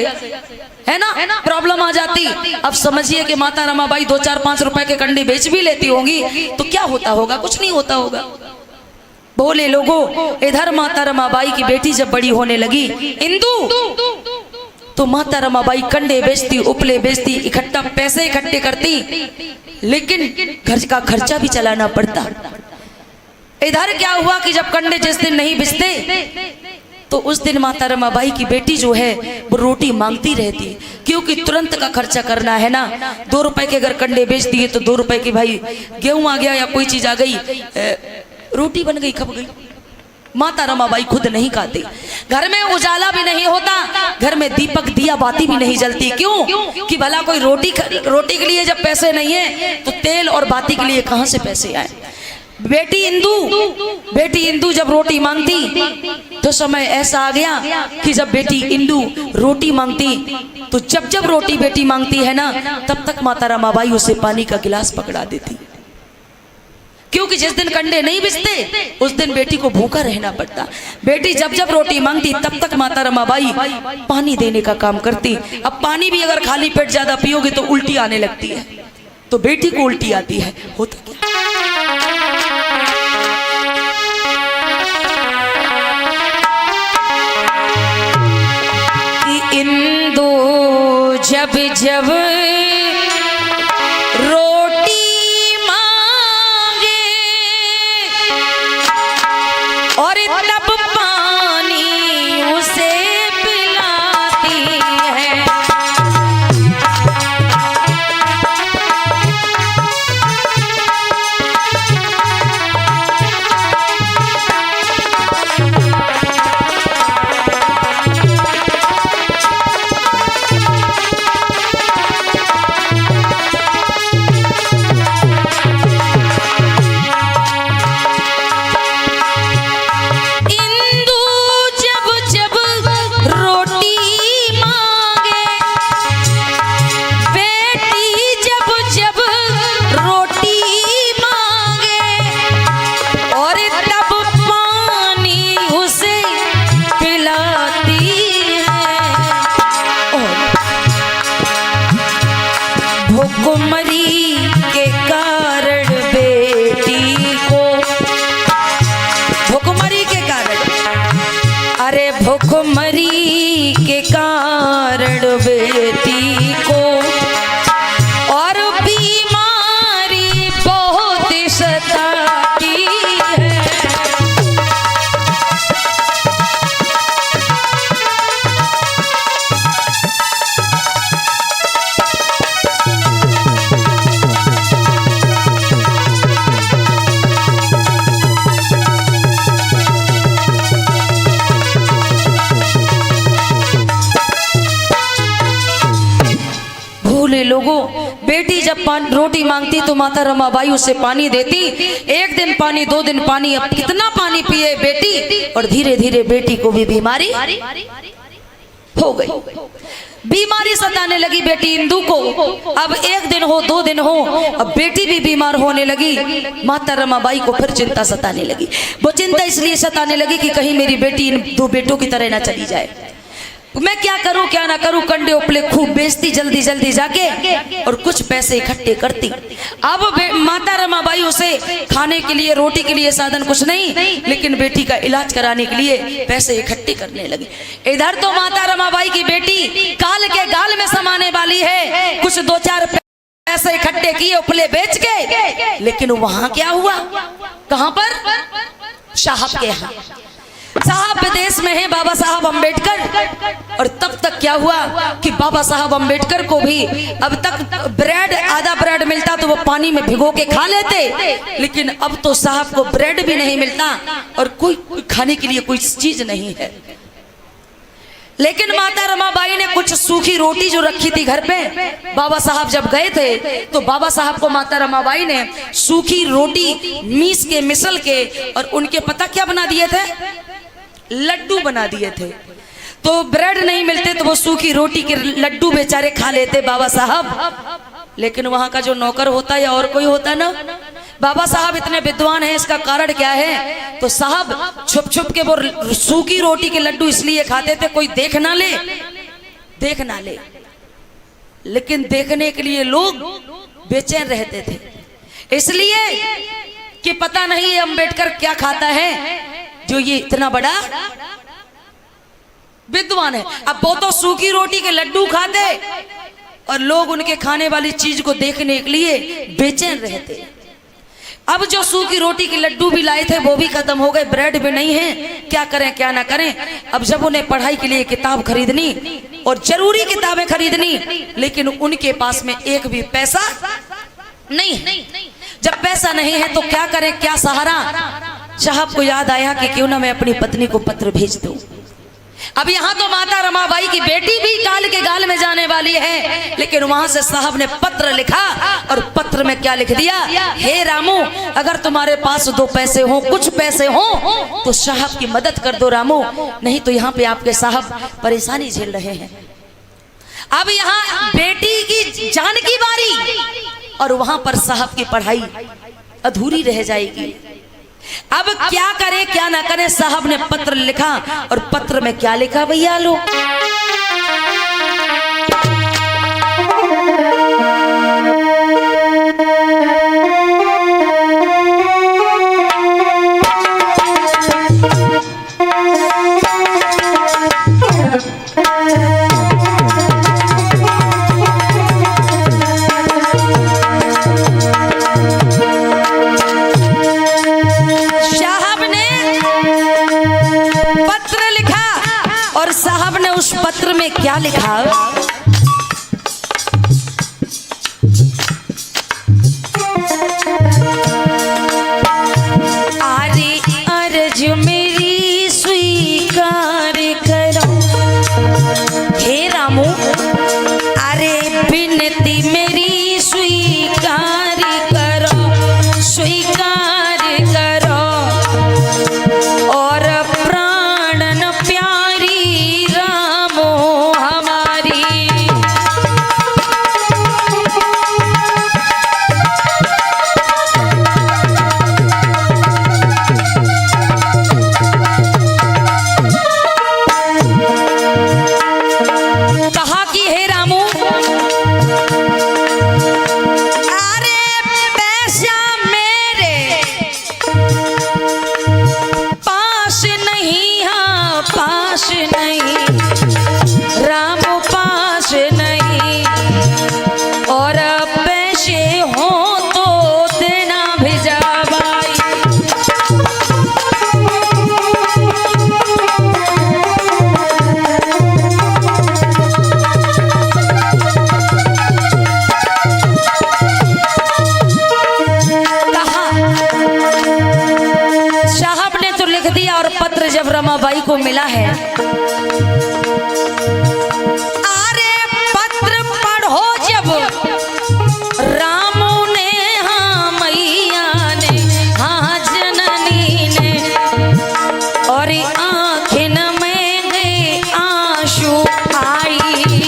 है ना? प्रॉब्लम आ जाती। अब समझिए कि माता रमाबाई 2-4-5 रुपए के कंडे बेच भी लेती होंगी तो क्या होता होगा? कुछ नहीं होता होगा। बोले लोगों, इधर माता रमाबाई की बेटी जब बड़ी होने लगी इंदु, तो माता रमाबाई कंडे बेचती, उपले बेचती, इकट्ठा पैसे इकट्ठे करती, लेकिन घर का खर्चा भी चलाना पड़ता। इधर क्या हुआ कि जब कंडे जिस दिन नहीं बिचते तो उस दिन माता रमाबाई की बेटी जो है वो रोटी मांगती रहती, क्योंकि तुरंत का खर्चा करना है ना। 2 रुपए के अगर कंडे बेच दिए तो 2 रुपए की भाई गेहूं आ गया या कोई चीज आ गई, रोटी बन गई, खप गई। माता रमाबाई खुद नहीं खाती। घर में उजाला भी नहीं होता, घर में दीपक दिया बाती भी नहीं जलती। क्यों? कि भला कोई रोटी के लिए जब पैसे नहीं है तो तेल और बाती के लिए कहां से पैसे आए। बेटी इंदू जब रोटी मांगती तो समय ऐसा आ गया कि जब बेटी इंदू रोटी मांगती तो जब रोटी बेटी मांगती है ना, तब तक माता रमाबाई उसे पानी का गिलास पकड़ा देती। क्योंकि जिस दिन कंडे नहीं बिछते उस दिन बेटी को भूखा रहना पड़ता। बेटी जब रोटी मांगती तब तक माता रमाबाई पानी देने का काम करती। अब पानी भी अगर खाली पेट ज्यादा पियोगे तो उल्टी आने लगती है, तो बेटी को उल्टी आती है। होता क्या? इंदु जब रोटी मांगे और तब पानी उसे पिलाती है। भुखमरी के कारण बेटी को, भुखमरी के कारण, अरे भुखमरी के कारण बेटी को और बीमारी बहुत सताती है। लोगों, बेटी जब रोटी मांगती तो माता रमाबाई उसे पानी देती। एक दिन पानी, 2 दिन पानी, अब कितना पानी पिए बेटी। और धीरे धीरे बेटी को भी बीमारी हो गई। बीमारी सताने लगी बेटी इंदु को। अब 1 दिन हो, 2 दिन हो, अब बेटी भी बीमार होने लगी। माता रमाबाई को फिर चिंता सताने लगी। वो चिंता इसलिए सताने लगी कि कहीं मेरी बेटी इन 2 बेटों की तरह ना चली जाए। मैं क्या करूं क्या ना करूं, कंडे उपले खूब बेचती जल्दी जाके और कुछ पैसे इकट्ठे करती। अब माता रमाबाई उसे खाने के लिए, रोटी के लिए साधन कुछ नहीं, लेकिन बेटी का इलाज कराने के लिए पैसे इकट्ठे करने लगी। इधर तो माता रमाबाई की बेटी काल के गाल में समाने वाली है। कुछ 2-4 पैसे इकट्ठे किए उपले बेच के, लेकिन वहां क्या हुआ? कहां पर? साहब के यहाँ। साहब विदेश में है, बाबा साहब अम्बेडकर। और तब तक क्या हुआ कि बाबा साहब अम्बेडकर को भी अब तक ब्रेड, आधा ब्रेड मिलता तो वो पानी में भिगो के खा लेते, लेकिन अब तो साहब को ब्रेड भी नहीं मिलता और कोई खाने के लिए कोई चीज नहीं है। लेकिन माता रमाबाई ने कुछ सूखी रोटी जो रखी थी घर पे, बाबा साहब जब गए थे तो बाबा साहब को माता रमाबाई ने सूखी रोटी मीस के, मिसल के, और उनके पता क्या बना दिए थे? लड्डू बना दिए थे। तो ब्रेड नहीं मिलते तो वो सूखी रोटी के लड्डू बेचारे खा लेते बाबा साहब। लेकिन वहां का जो नौकर होता या और कोई होता ना, बाबा साहब इतने विद्वान हैं, इसका कारण क्या है? तो साहब छुप के वो सूखी रोटी के लड्डू इसलिए खाते थे कोई देख ना ले, लेकिन देखने के लिए लोग बेचैन रहते थे, इसलिए कि पता नहीं ये अम्बेडकर क्या खाता है जो ये इतना बड़ा विद्वान है। अब वो तो सूखी रोटी के लड्डू खाते और लोग उनके खाने वाली चीज को देखने के लिए बेचैन रहते। अब जो सूखी रोटी के लड्डू भी लाए थे वो भी खत्म हो गए, ब्रेड भी नहीं है, क्या करें क्या ना करें। अब जब उन्हें पढ़ाई के लिए किताब खरीदनी और जरूरी किताबें खरीदनी, लेकिन उनके पास में एक भी पैसा नहीं है। जब पैसा नहीं है तो क्या करें, क्या सहारा? साहब को याद आया कि क्यों ना मैं अपनी पत्नी को पत्र भेज दूं। अब यहाँ तो माता रमाबाई की बेटी भी काल के गाल में जाने वाली है, लेकिन वहां से साहब ने पत्र लिखा और पत्र में क्या लिख दिया, हे रामू, अगर तुम्हारे पास 2 पैसे हो, कुछ पैसे हो तो साहब की मदद कर दो रामू, नहीं तो यहाँ पे आपके साहब परेशानी झेल रहे हैं। अब यहाँ बेटी की जान की बारी और वहां पर साहब की पढ़ाई अधूरी रह जाएगी। अब क्या करे क्या ना करे, साहब ने पत्र लिखा और पत्र में क्या लिखा भैया लो, पत्र में क्या लिखा, आरे अर्ज मेरी स्वीकार करो, हे रामू, अरे विनती मेरी स्वीकार करो, स्वीकार करो, और प्राणन प्यारी जब रमाबाई को मिला है, अरे पत्र पढ़ो जब रामू ने, हाँ मैया ने, हाँ जननी ने, और आँखिन में गए आंसू आई।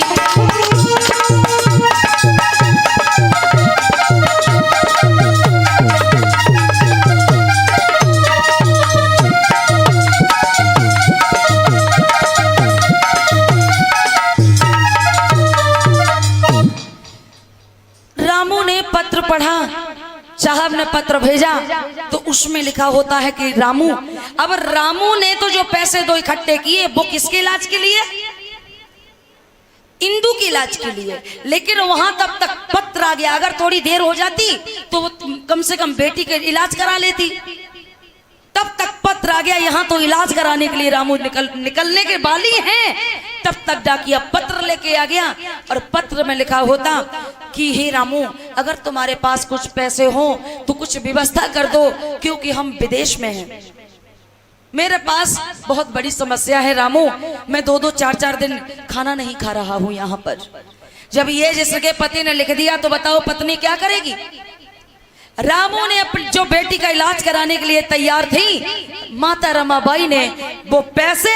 पत्र पढ़ा, साहब ने पत्र भेजा तो उसमें लिखा होता है कि रामू, अब रामू ने तो जो पैसे 2 इकट्ठे किए वो किसके इलाज के लिए, इंदु के इलाज के लिए, लेकिन वहां तब तक पत्र आ गया, अगर थोड़ी देर हो जाती तो वो कम से कम बेटी के इलाज करा लेती, तब तक पत्र आ गया, यहाँ तो इलाज कराने के लिए रामू निकलने के वाली हैं, तब तक डाकिया पत्र लेके आ गया और पत्र में लिखा होता कि हे रामू, अगर तुम्हारे पास कुछ पैसे हो तो कुछ व्यवस्था कर दो, क्योंकि हम विदेश में हैं, मेरे पास बहुत बड़ी समस्या है रामू, मैं 2-2 4-4 दिन खाना नहीं खा रहा हूँ यहाँ पर। जब ये जिसके पति ने लिख दिया तो बताओ पत्नी क्या करेगी। रामू ने अपनी जो बेटी का इलाज कराने के लिए तैयार थी, माता रमाबाई ने वो पैसे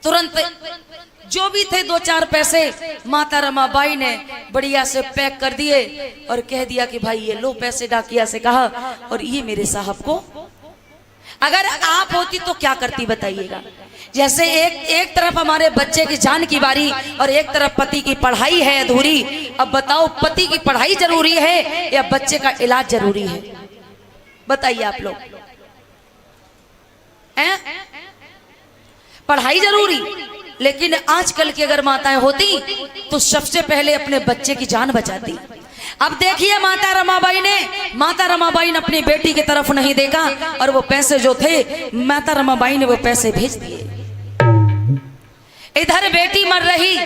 तुरंत जो भी थे 2-4 पैसे माता रमाबाई ने बढ़िया से पैक कर दिए और कह दिया कि भाई ये लो पैसे, डाकिया से कहा, और ये मेरे साहब को, अगर आप होती तो क्या करती बताइएगा। जैसे एक तरफ हमारे बच्चे की जान की बारी और एक तरफ पति की पढ़ाई है अधूरी, अब बताओ पति की पढ़ाई जरूरी है या बच्चे का इलाज जरूरी है, बताइए आप लोग। पढ़ाई जरूरी, लेकिन आजकल की अगर माताएं होती तो सबसे पहले अपने बच्चे की जान बचाती। अब देखिए माता रमाबाई ने अपनी बेटी की तरफ नहीं देखा और वो पैसे जो थे माता रमाबाई ने वो पैसे भेज दिए। इधर बेटी मर रही,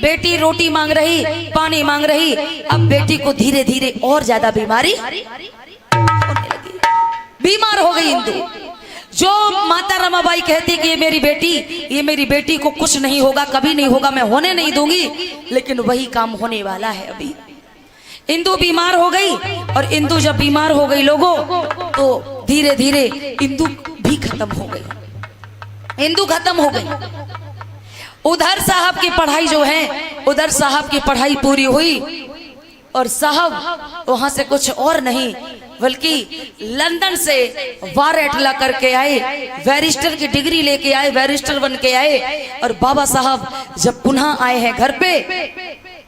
बेटी रोटी मांग रही, पानी मांग रही, अब बेटी को धीरे धीरे और ज्यादा बीमारी होने लगी। बीमार हो गई इंदु। जो माता रमाबाई कहती कि ये मेरी बेटी को कुछ नहीं होगा, कभी नहीं होगा, मैं होने नहीं दूंगी, लेकिन वही काम होने वाला है। अभी इंदु बीमार हो गई, और इंदु जब बीमार हो गई लोगों, तो धीरे धीरे इंदु भी खत्म हो गई। इंदु खत्म हो गई। उधर साहब की पढ़ाई जो है, उधर साहब की पढ़ाई पूरी हुई, और साहब वहां से कुछ और नहीं बल्कि लंदन से वारेटला करके आए, बैरिस्टर की डिग्री लेके आए, बैरिस्टर बन के आए। और बाबा साहब जब पुनः आए हैं घर पे,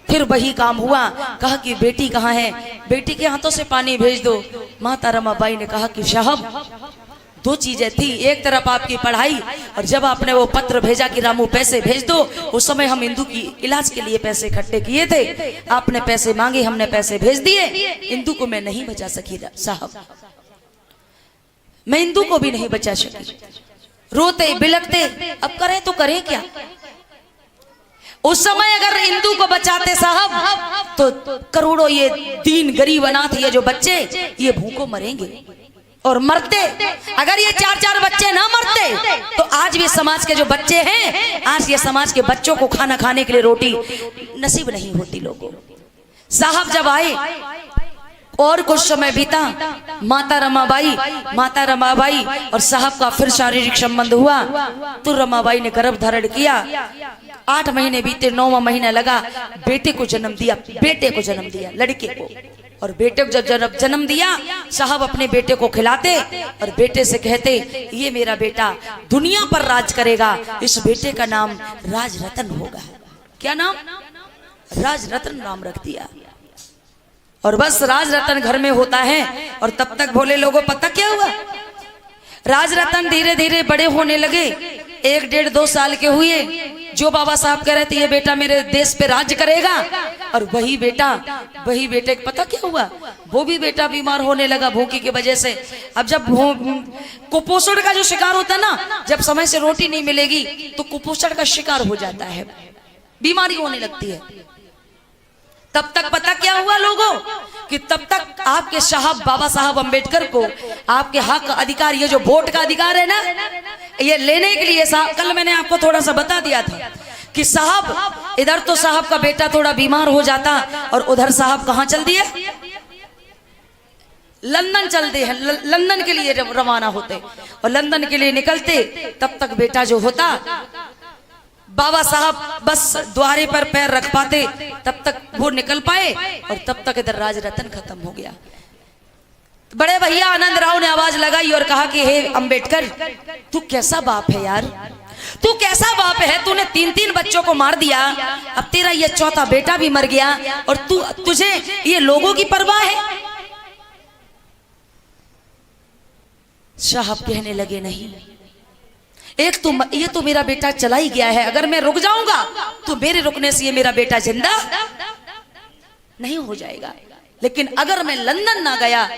फिर वही काम हुआ। कहा कि बेटी कहाँ है, बेटी के हाथों से पानी भेज दो। माता रमाबाई ने कहा कि साहब दो चीजें थी, एक तरफ आपकी पढ़ाई, और जब आपने वो पत्र भेजा कि रामू पैसे भेज दो, उस समय हम इंदु की इलाज के लिए पैसे इकट्ठे किए थे, आपने पैसे मांगे, हमने पैसे भेज दिए। इंदु को मैं नहीं बचा सकी साहब, मैं इंदु को भी नहीं बचा सकी। रोते बिलखते, अब करें तो करें क्या। उस समय अगर इंदु को बचाते साहब, तो करोड़ों ये दीन गरीब अनाथ ये जो बच्चे, ये भूखों मरेंगे। और मरते, अगर ये 4-4 बच्चे ना मरते, तो आज भी समाज के जो बच्चे हैं, आज ये समाज के बच्चों को खाना खाने के लिए रोटी नसीब नहीं होती लोगों। साहब जब आए और कुछ समय बीता, माता रमाबाई और साहब का फिर शारीरिक संबंध हुआ, तो रमाबाई ने गर्भ धारण किया। 8 महीने बीते, 9वां महीना लगा, बेटे को जन्म दिया, लड़के को। और बेटे को जब जन्म दिया, साहब अपने बेटे को खिलाते और बेटे से कहते, ये मेरा बेटा दुनिया पर राज करेगा, इस बेटे का नाम राजरतन होगा। क्या नाम? राजरतन नाम रख दिया। और बस राजरतन घर में होता है। और तब तक भोले लोगों पता क्या हुआ, राजरतन धीरे धीरे बड़े होने लगे। 1, 1.5, 2 साल के हुए। जो बाबा साहब कह रहे थे ये बेटा मेरे देश पे राज्य करेगा, और वही बेटे पता क्या हुआ, वो भी बेटा बीमार होने लगा भूखी की वजह से। अब जब कुपोषण का जो शिकार होता है ना, जब समय से रोटी नहीं मिलेगी तो कुपोषण का शिकार हो जाता है, बीमारी होने लगती है। तब तक पता क्या हुआ लोगों, कि तब तक आपके साहब बाबा साहब अंबेडकर को आपके हक अधिकार, ये जो वोट का अधिकार है ना, ये लेने के लिए साहब, कल मैंने आपको थोड़ा सा बता दिया था कि साहब इधर तो साहब का बेटा थोड़ा बीमार हो जाता, और उधर साहब कहाँ चल दिए, लंदन चलते हैं, लंदन के लिए रवाना होते। और लंदन के लिए निकलते, तब तक बेटा जो होता, बाबा साहब बस द्वारे पर पैर रख पाते, तब तक वो निकल पाए, और तब तक इधर राजरतन खत्म हो गया। बड़े भैया आनंद राव ने आवाज लगाई और कहा कि हे अंबेडकर, तू कैसा बाप है यार, तू कैसा बाप है, तूने 3-3 बच्चों को मार दिया, अब तेरा ये 4था बेटा भी मर गया, और तुझे ये लोगों की परवाह है। साहब कहने लगे, नहीं, ये तो मेरा बेटा चला ही गया है, अगर मैं रुक जाऊंगा तो मेरे रुकने से ये मेरा बेटा जिंदा नहीं हो जाएगा, लेकिन अगर मैं लंदन ना गया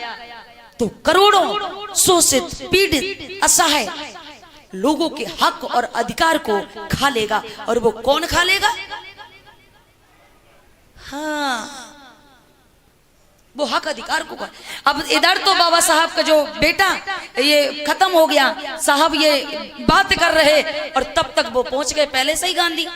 तो करोड़ों शोषित, पीड़ित, असहाय लोगों के हक और अधिकार को खा लेगा। और वो कौन खा लेगा? हाँ, वो हक अधिकार को खा। अब इधर तो बाबा साहब का जो बेटा ये खत्म हो गया, साहब ये बात कर रहे, और तब तक वो पहुंच गए पहले से ही गांधी,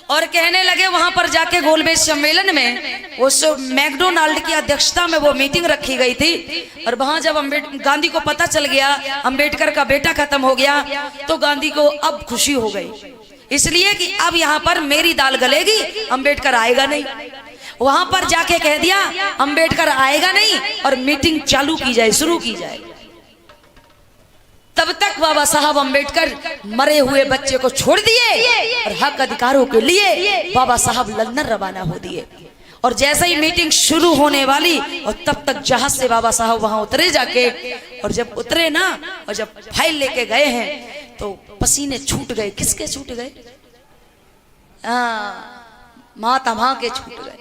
और कहने लगे वहां पर जाके गोलमेज सम्मेलन में, उस मैकडोनाल्ड की अध्यक्षता में वो मीटिंग रखी गई थी। और वहां जब गांधी को पता चल गया अंबेडकर का बेटा खत्म हो गया, तो गांधी को अब खुशी हो गई, इसलिए कि अब यहाँ पर मेरी दाल गलेगी, अंबेडकर आएगा नहीं। वहां पर जाके कह दिया अंबेडकर आएगा नहीं, और मीटिंग चालू की जाए, शुरू की जाए। तब तक बाबा साहब अंबेडकर मरे हुए बच्चे को छोड़ दिए, और हक अधिकारों के लिए बाबा साहब लंदन रवाना हो दिए। और जैसे ही मीटिंग शुरू होने वाली, और तब तक जहाज से बाबा साहब वहां उतरे जाके, और जब उतरे ना, और जब फाइल लेके गए हैं, तो पसीने छूट गए। किसके छूट गए? माता के छूट गए,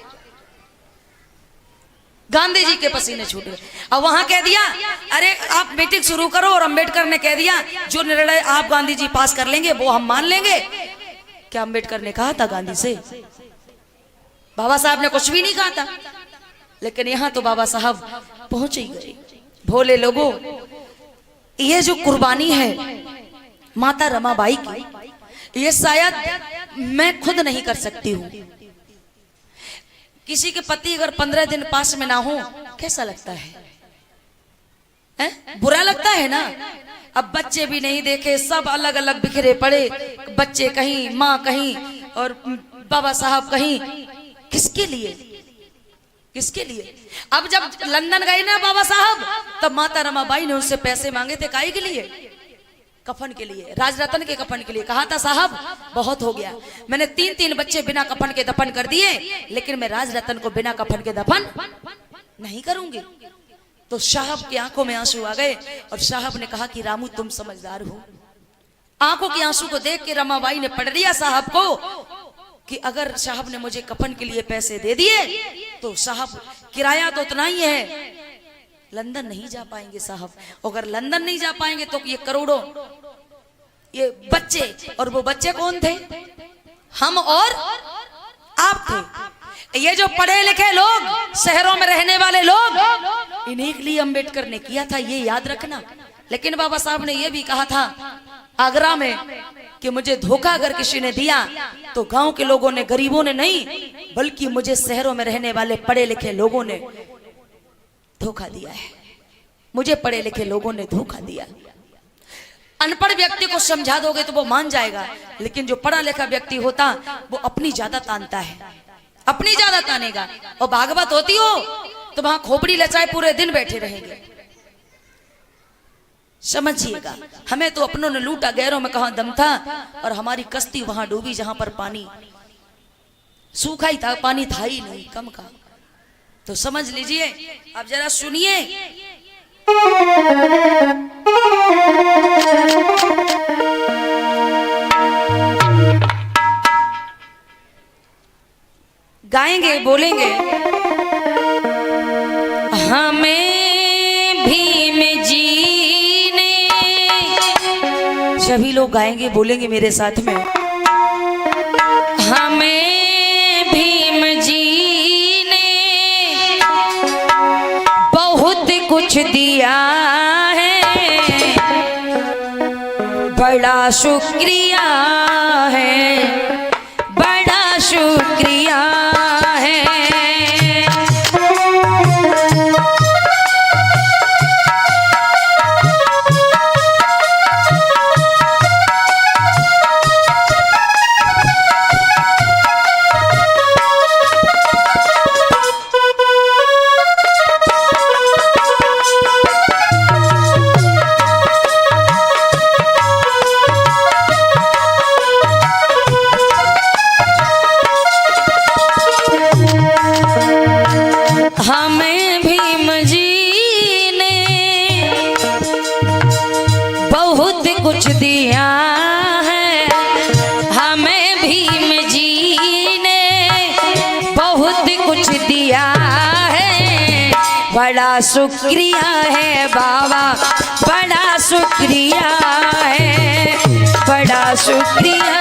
गांधी जी के पसीने छूट गए। अब वहां कह दिया, अरे आप मीटिंग शुरू करो, और अंबेडकर ने कह दिया जो निर्णय आप गांधी जी पास कर लेंगे वो हम मान लेंगे। क्या अंबेडकर ने कहा था गांधी से? बाबा साहब ने कुछ भी नहीं कहा था, लेकिन यहां तो बाबा साहब पहुंच ही गए। भोले लोगों, ये जो कुर्बानी है माता रमाबाई की, ये शायद मैं खुद नहीं कर सकती हूँ। किसी के पति अगर 15 दिन पास में ना हो कैसा लगता है? बुरा लगता है ना। अब बच्चे भी नहीं देखे, सब अलग अलग बिखरे पड़े, बच्चे कहीं, माँ कहीं और बाबा साहब कहीं। किसके लिए? किसके लिए? अब जब लंदन गए ना बाबा साहब, तब माता रमाबाई ने उनसे पैसे मांगे थे। काहे के लिए? कफन के लिए, राजरतन के कफन के लिए। कहा था साहब बहुत हो गया, मैंने 3-3 बच्चे बिना कफन के दफन कर दिए, लेकिन मैं राजरतन को बिना कफन के दफन नहीं करूंगी। तो साहब की आंखों में आंसू आ गए और साहब ने कहा कि रामू तुम समझदार हो। आंखों के आंसू को देख के रमाबाई ने पढ़ लिया साहब को कि अगर साहब ने मुझे कफन के लिए पैसे दे दिए तो साहब किराया तो उतना ही है, लंदन नहीं जा पाएंगे साहब। अगर लंदन नहीं जा पाएंगे तो ये करोड़ों ये बच्चे, और वो बच्चे कौन थे? हम और आप थे। ये जो पढ़े लिखे लोग, शहरों में रहने वाले लोग, इन्हीं के लिए अंबेडकर ने किया था, ये याद रखना। लेकिन बाबा साहब ने ये भी कहा था आगरा में कि मुझे धोखा अगर किसी ने दिया तो गांव के लोगों ने, गरीबों ने नहीं, बल्कि मुझे शहरों में रहने वाले पढ़े लिखे लोगों ने धोखा दिया है। मुझे पढ़े लिखे लोगों ने धोखा दिया। अनपढ़ व्यक्ति को समझा दोगे तो वो मान जाएगा, लेकिन जो पढ़ा लिखा व्यक्ति होता वो अपनी ज्यादा तानता है, अपनी ज्यादा तानेगा। और भागवत होती हो तो वहां खोपड़ी लचाए पूरे दिन बैठे रहेंगे। समझिएगा, हमें तो अपनों ने लूटा, गैरों में कहां दम था, और हमारी कश्ती वहां डूबी जहां पर पानी सूखा ही था, पानी था ही नहीं, कम का। तो समझ लीजिए। अब जरा सुनिए, गाएंगे, बोलेंगे। हमें भीम जी ने, सभी लोग गाएंगे, बोलेंगे मेरे साथ में। हमें भीम जी ने बहुत कुछ दिया है, बड़ा शुक्रिया है, बड़ा शुक्रिया है। हमें भीम जी ने बहुत कुछ दिया है, हमें भीम जी ने बहुत कुछ दिया है, बड़ा शुक्रिया है बाबा, बड़ा शुक्रिया है, बड़ा शुक्रिया।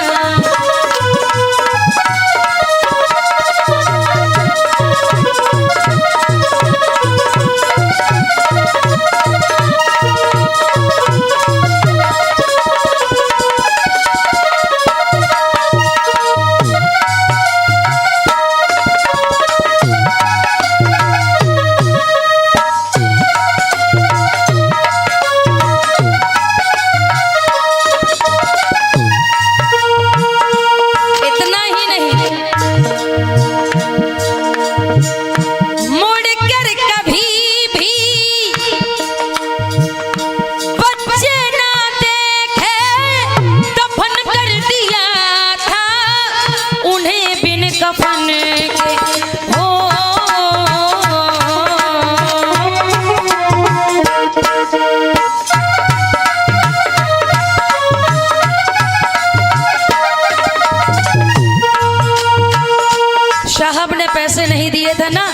साहब ने पैसे नहीं दिए थे ना,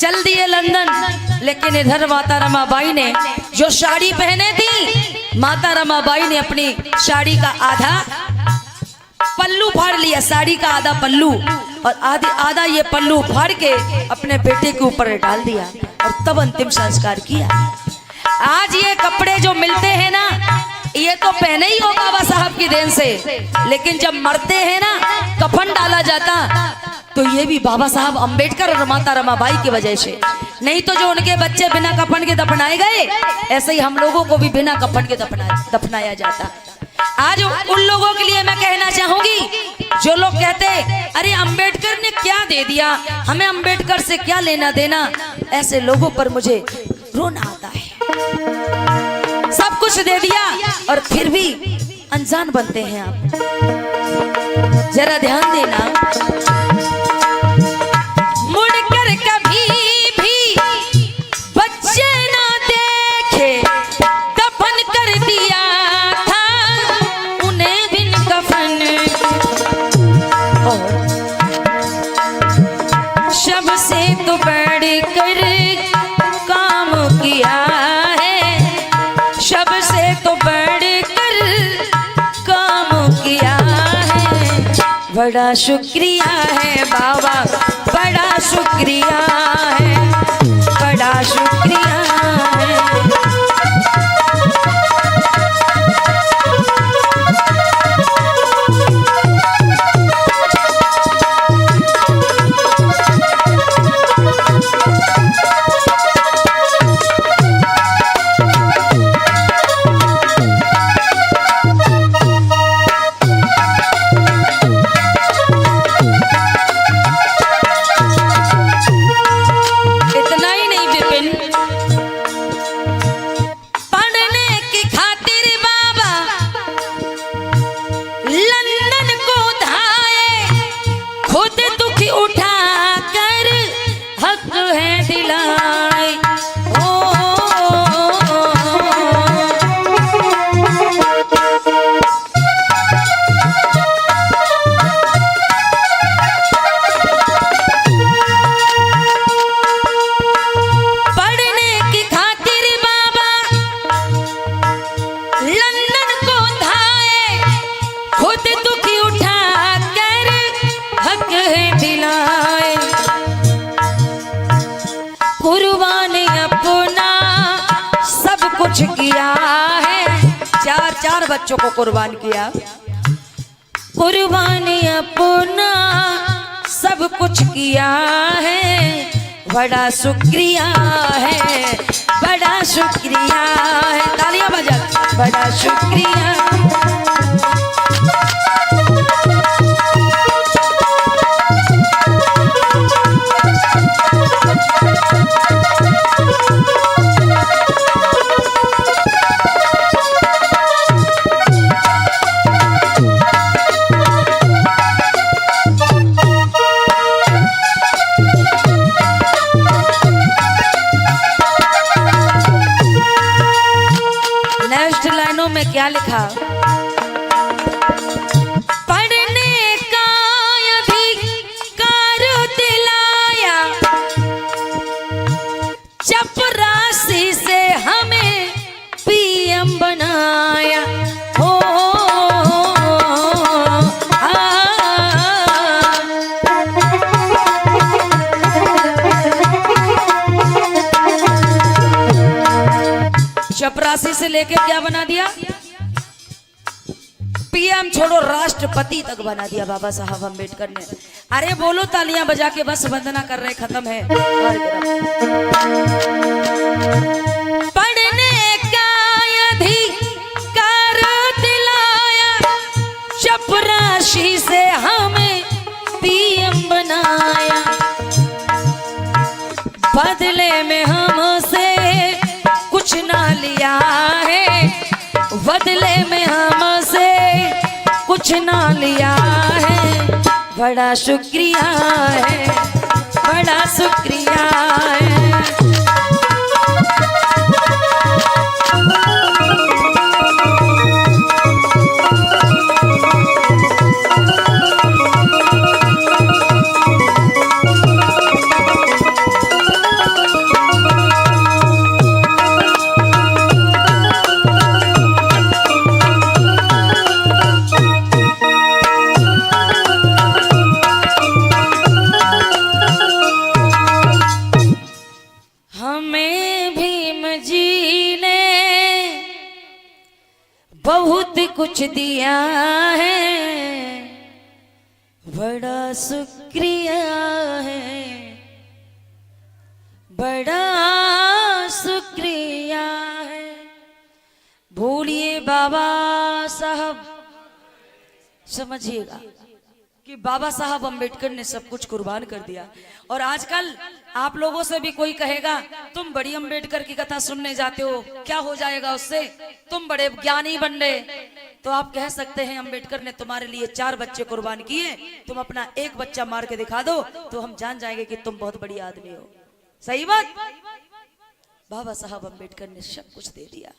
चल दिए लंदन। लेकिन इधर माता रमाबाई ने जो साड़ी पहने थी, माता रमाबाई ने अपनी साड़ी का आधा पल्लू फाड़ लिया, साड़ी का आधा पल्लू, और आधा ये पल्लू फाड़ के अपने बेटे के ऊपर डाल दिया और तब अंतिम संस्कार किया। आज ये कपड़े जो मिलते हैं ना, ये तो पहने ही हो बाबा साहब की देन से, लेकिन जब मरते हैं ना, कफन डाला जाता, तो ये भी बाबा साहब अंबेडकर और माता रमाबाई की वजह से। नहीं तो जो उनके बच्चे बिना कफन के दफनाए गए, ऐसे ही हम लोगों को भी बिना कफन के दफनाया जाता। आज उन लोगों के लिए मैं कहना चाहूंगी जो लोग कहते अरे अंबेडकर ने क्या दे दिया, हमें अंबेडकर से क्या लेना देना, ऐसे लोगों पर मुझे रोना आता है। सब कुछ दे दिया और फिर भी अनजान बनते हैं आप। जरा ध्यान देना, मुड़कर कभी भी बच्चे ना देखे, दफन कर दिया था उन्हें बिन कफन। और शब से तो बढ़कर काम किया है, शब से तो बढ़कर काम किया है। बड़ा शुक्रिया है बाबा, बड़ा शुक्रिया है, बड़ा शुक्रिया है। किया है, चार बच्चों को कुर्बान किया, कुर्बान अपना सब कुछ किया है। बड़ा शुक्रिया है, बड़ा शुक्रिया है, तालियां बजा, बड़ा शुक्रिया। में क्या लिखा, पढ़ने का अधिकार दिलाया, चपरासी से हमें पीएम बनाया। हो चपरासी से लेके क्या बना दिया, पीएम छोड़ो राष्ट्रपति तक बना दिया बाबा साहब अम्बेडकर ने। अरे बोलो तालियां बजा के, बस वंदना कर रहे, खत्म है। पढ़ने का अधिकार दिलाया, चपरासी से हमें पीएम बनाया, बदले में हमसे कुछ ना लिया है, बदले में हमसे कुछ ना लिया है। बड़ा शुक्रिया है, बड़ा शुक्रिया है। कुछ दिया है, बड़ा शुक्रिया है, बड़ा शुक्रिया है। भूलिए बाबा साहब, समझिएगा कि बाबा साहब अम्बेडकर ने सब कुछ कुर्बान कर दिया। और आजकल आप लोगों से भी कोई कहेगा तुम बड़ी अम्बेडकर की कथा सुनने जाते हो, क्या हो जाएगा उससे, तुम बड़े ज्ञानी बन गए, तो आप कह सकते हैं अम्बेडकर ने तुम्हारे लिए 4 बच्चे कुर्बान किए, तुम अपना एक बच्चा मार के दिखा दो तो हम जान जाएंगे कि तुम बहुत बड़ी आदमी हो। सही बात। बाबा साहब अम्बेडकर ने सब कुछ दे दिया।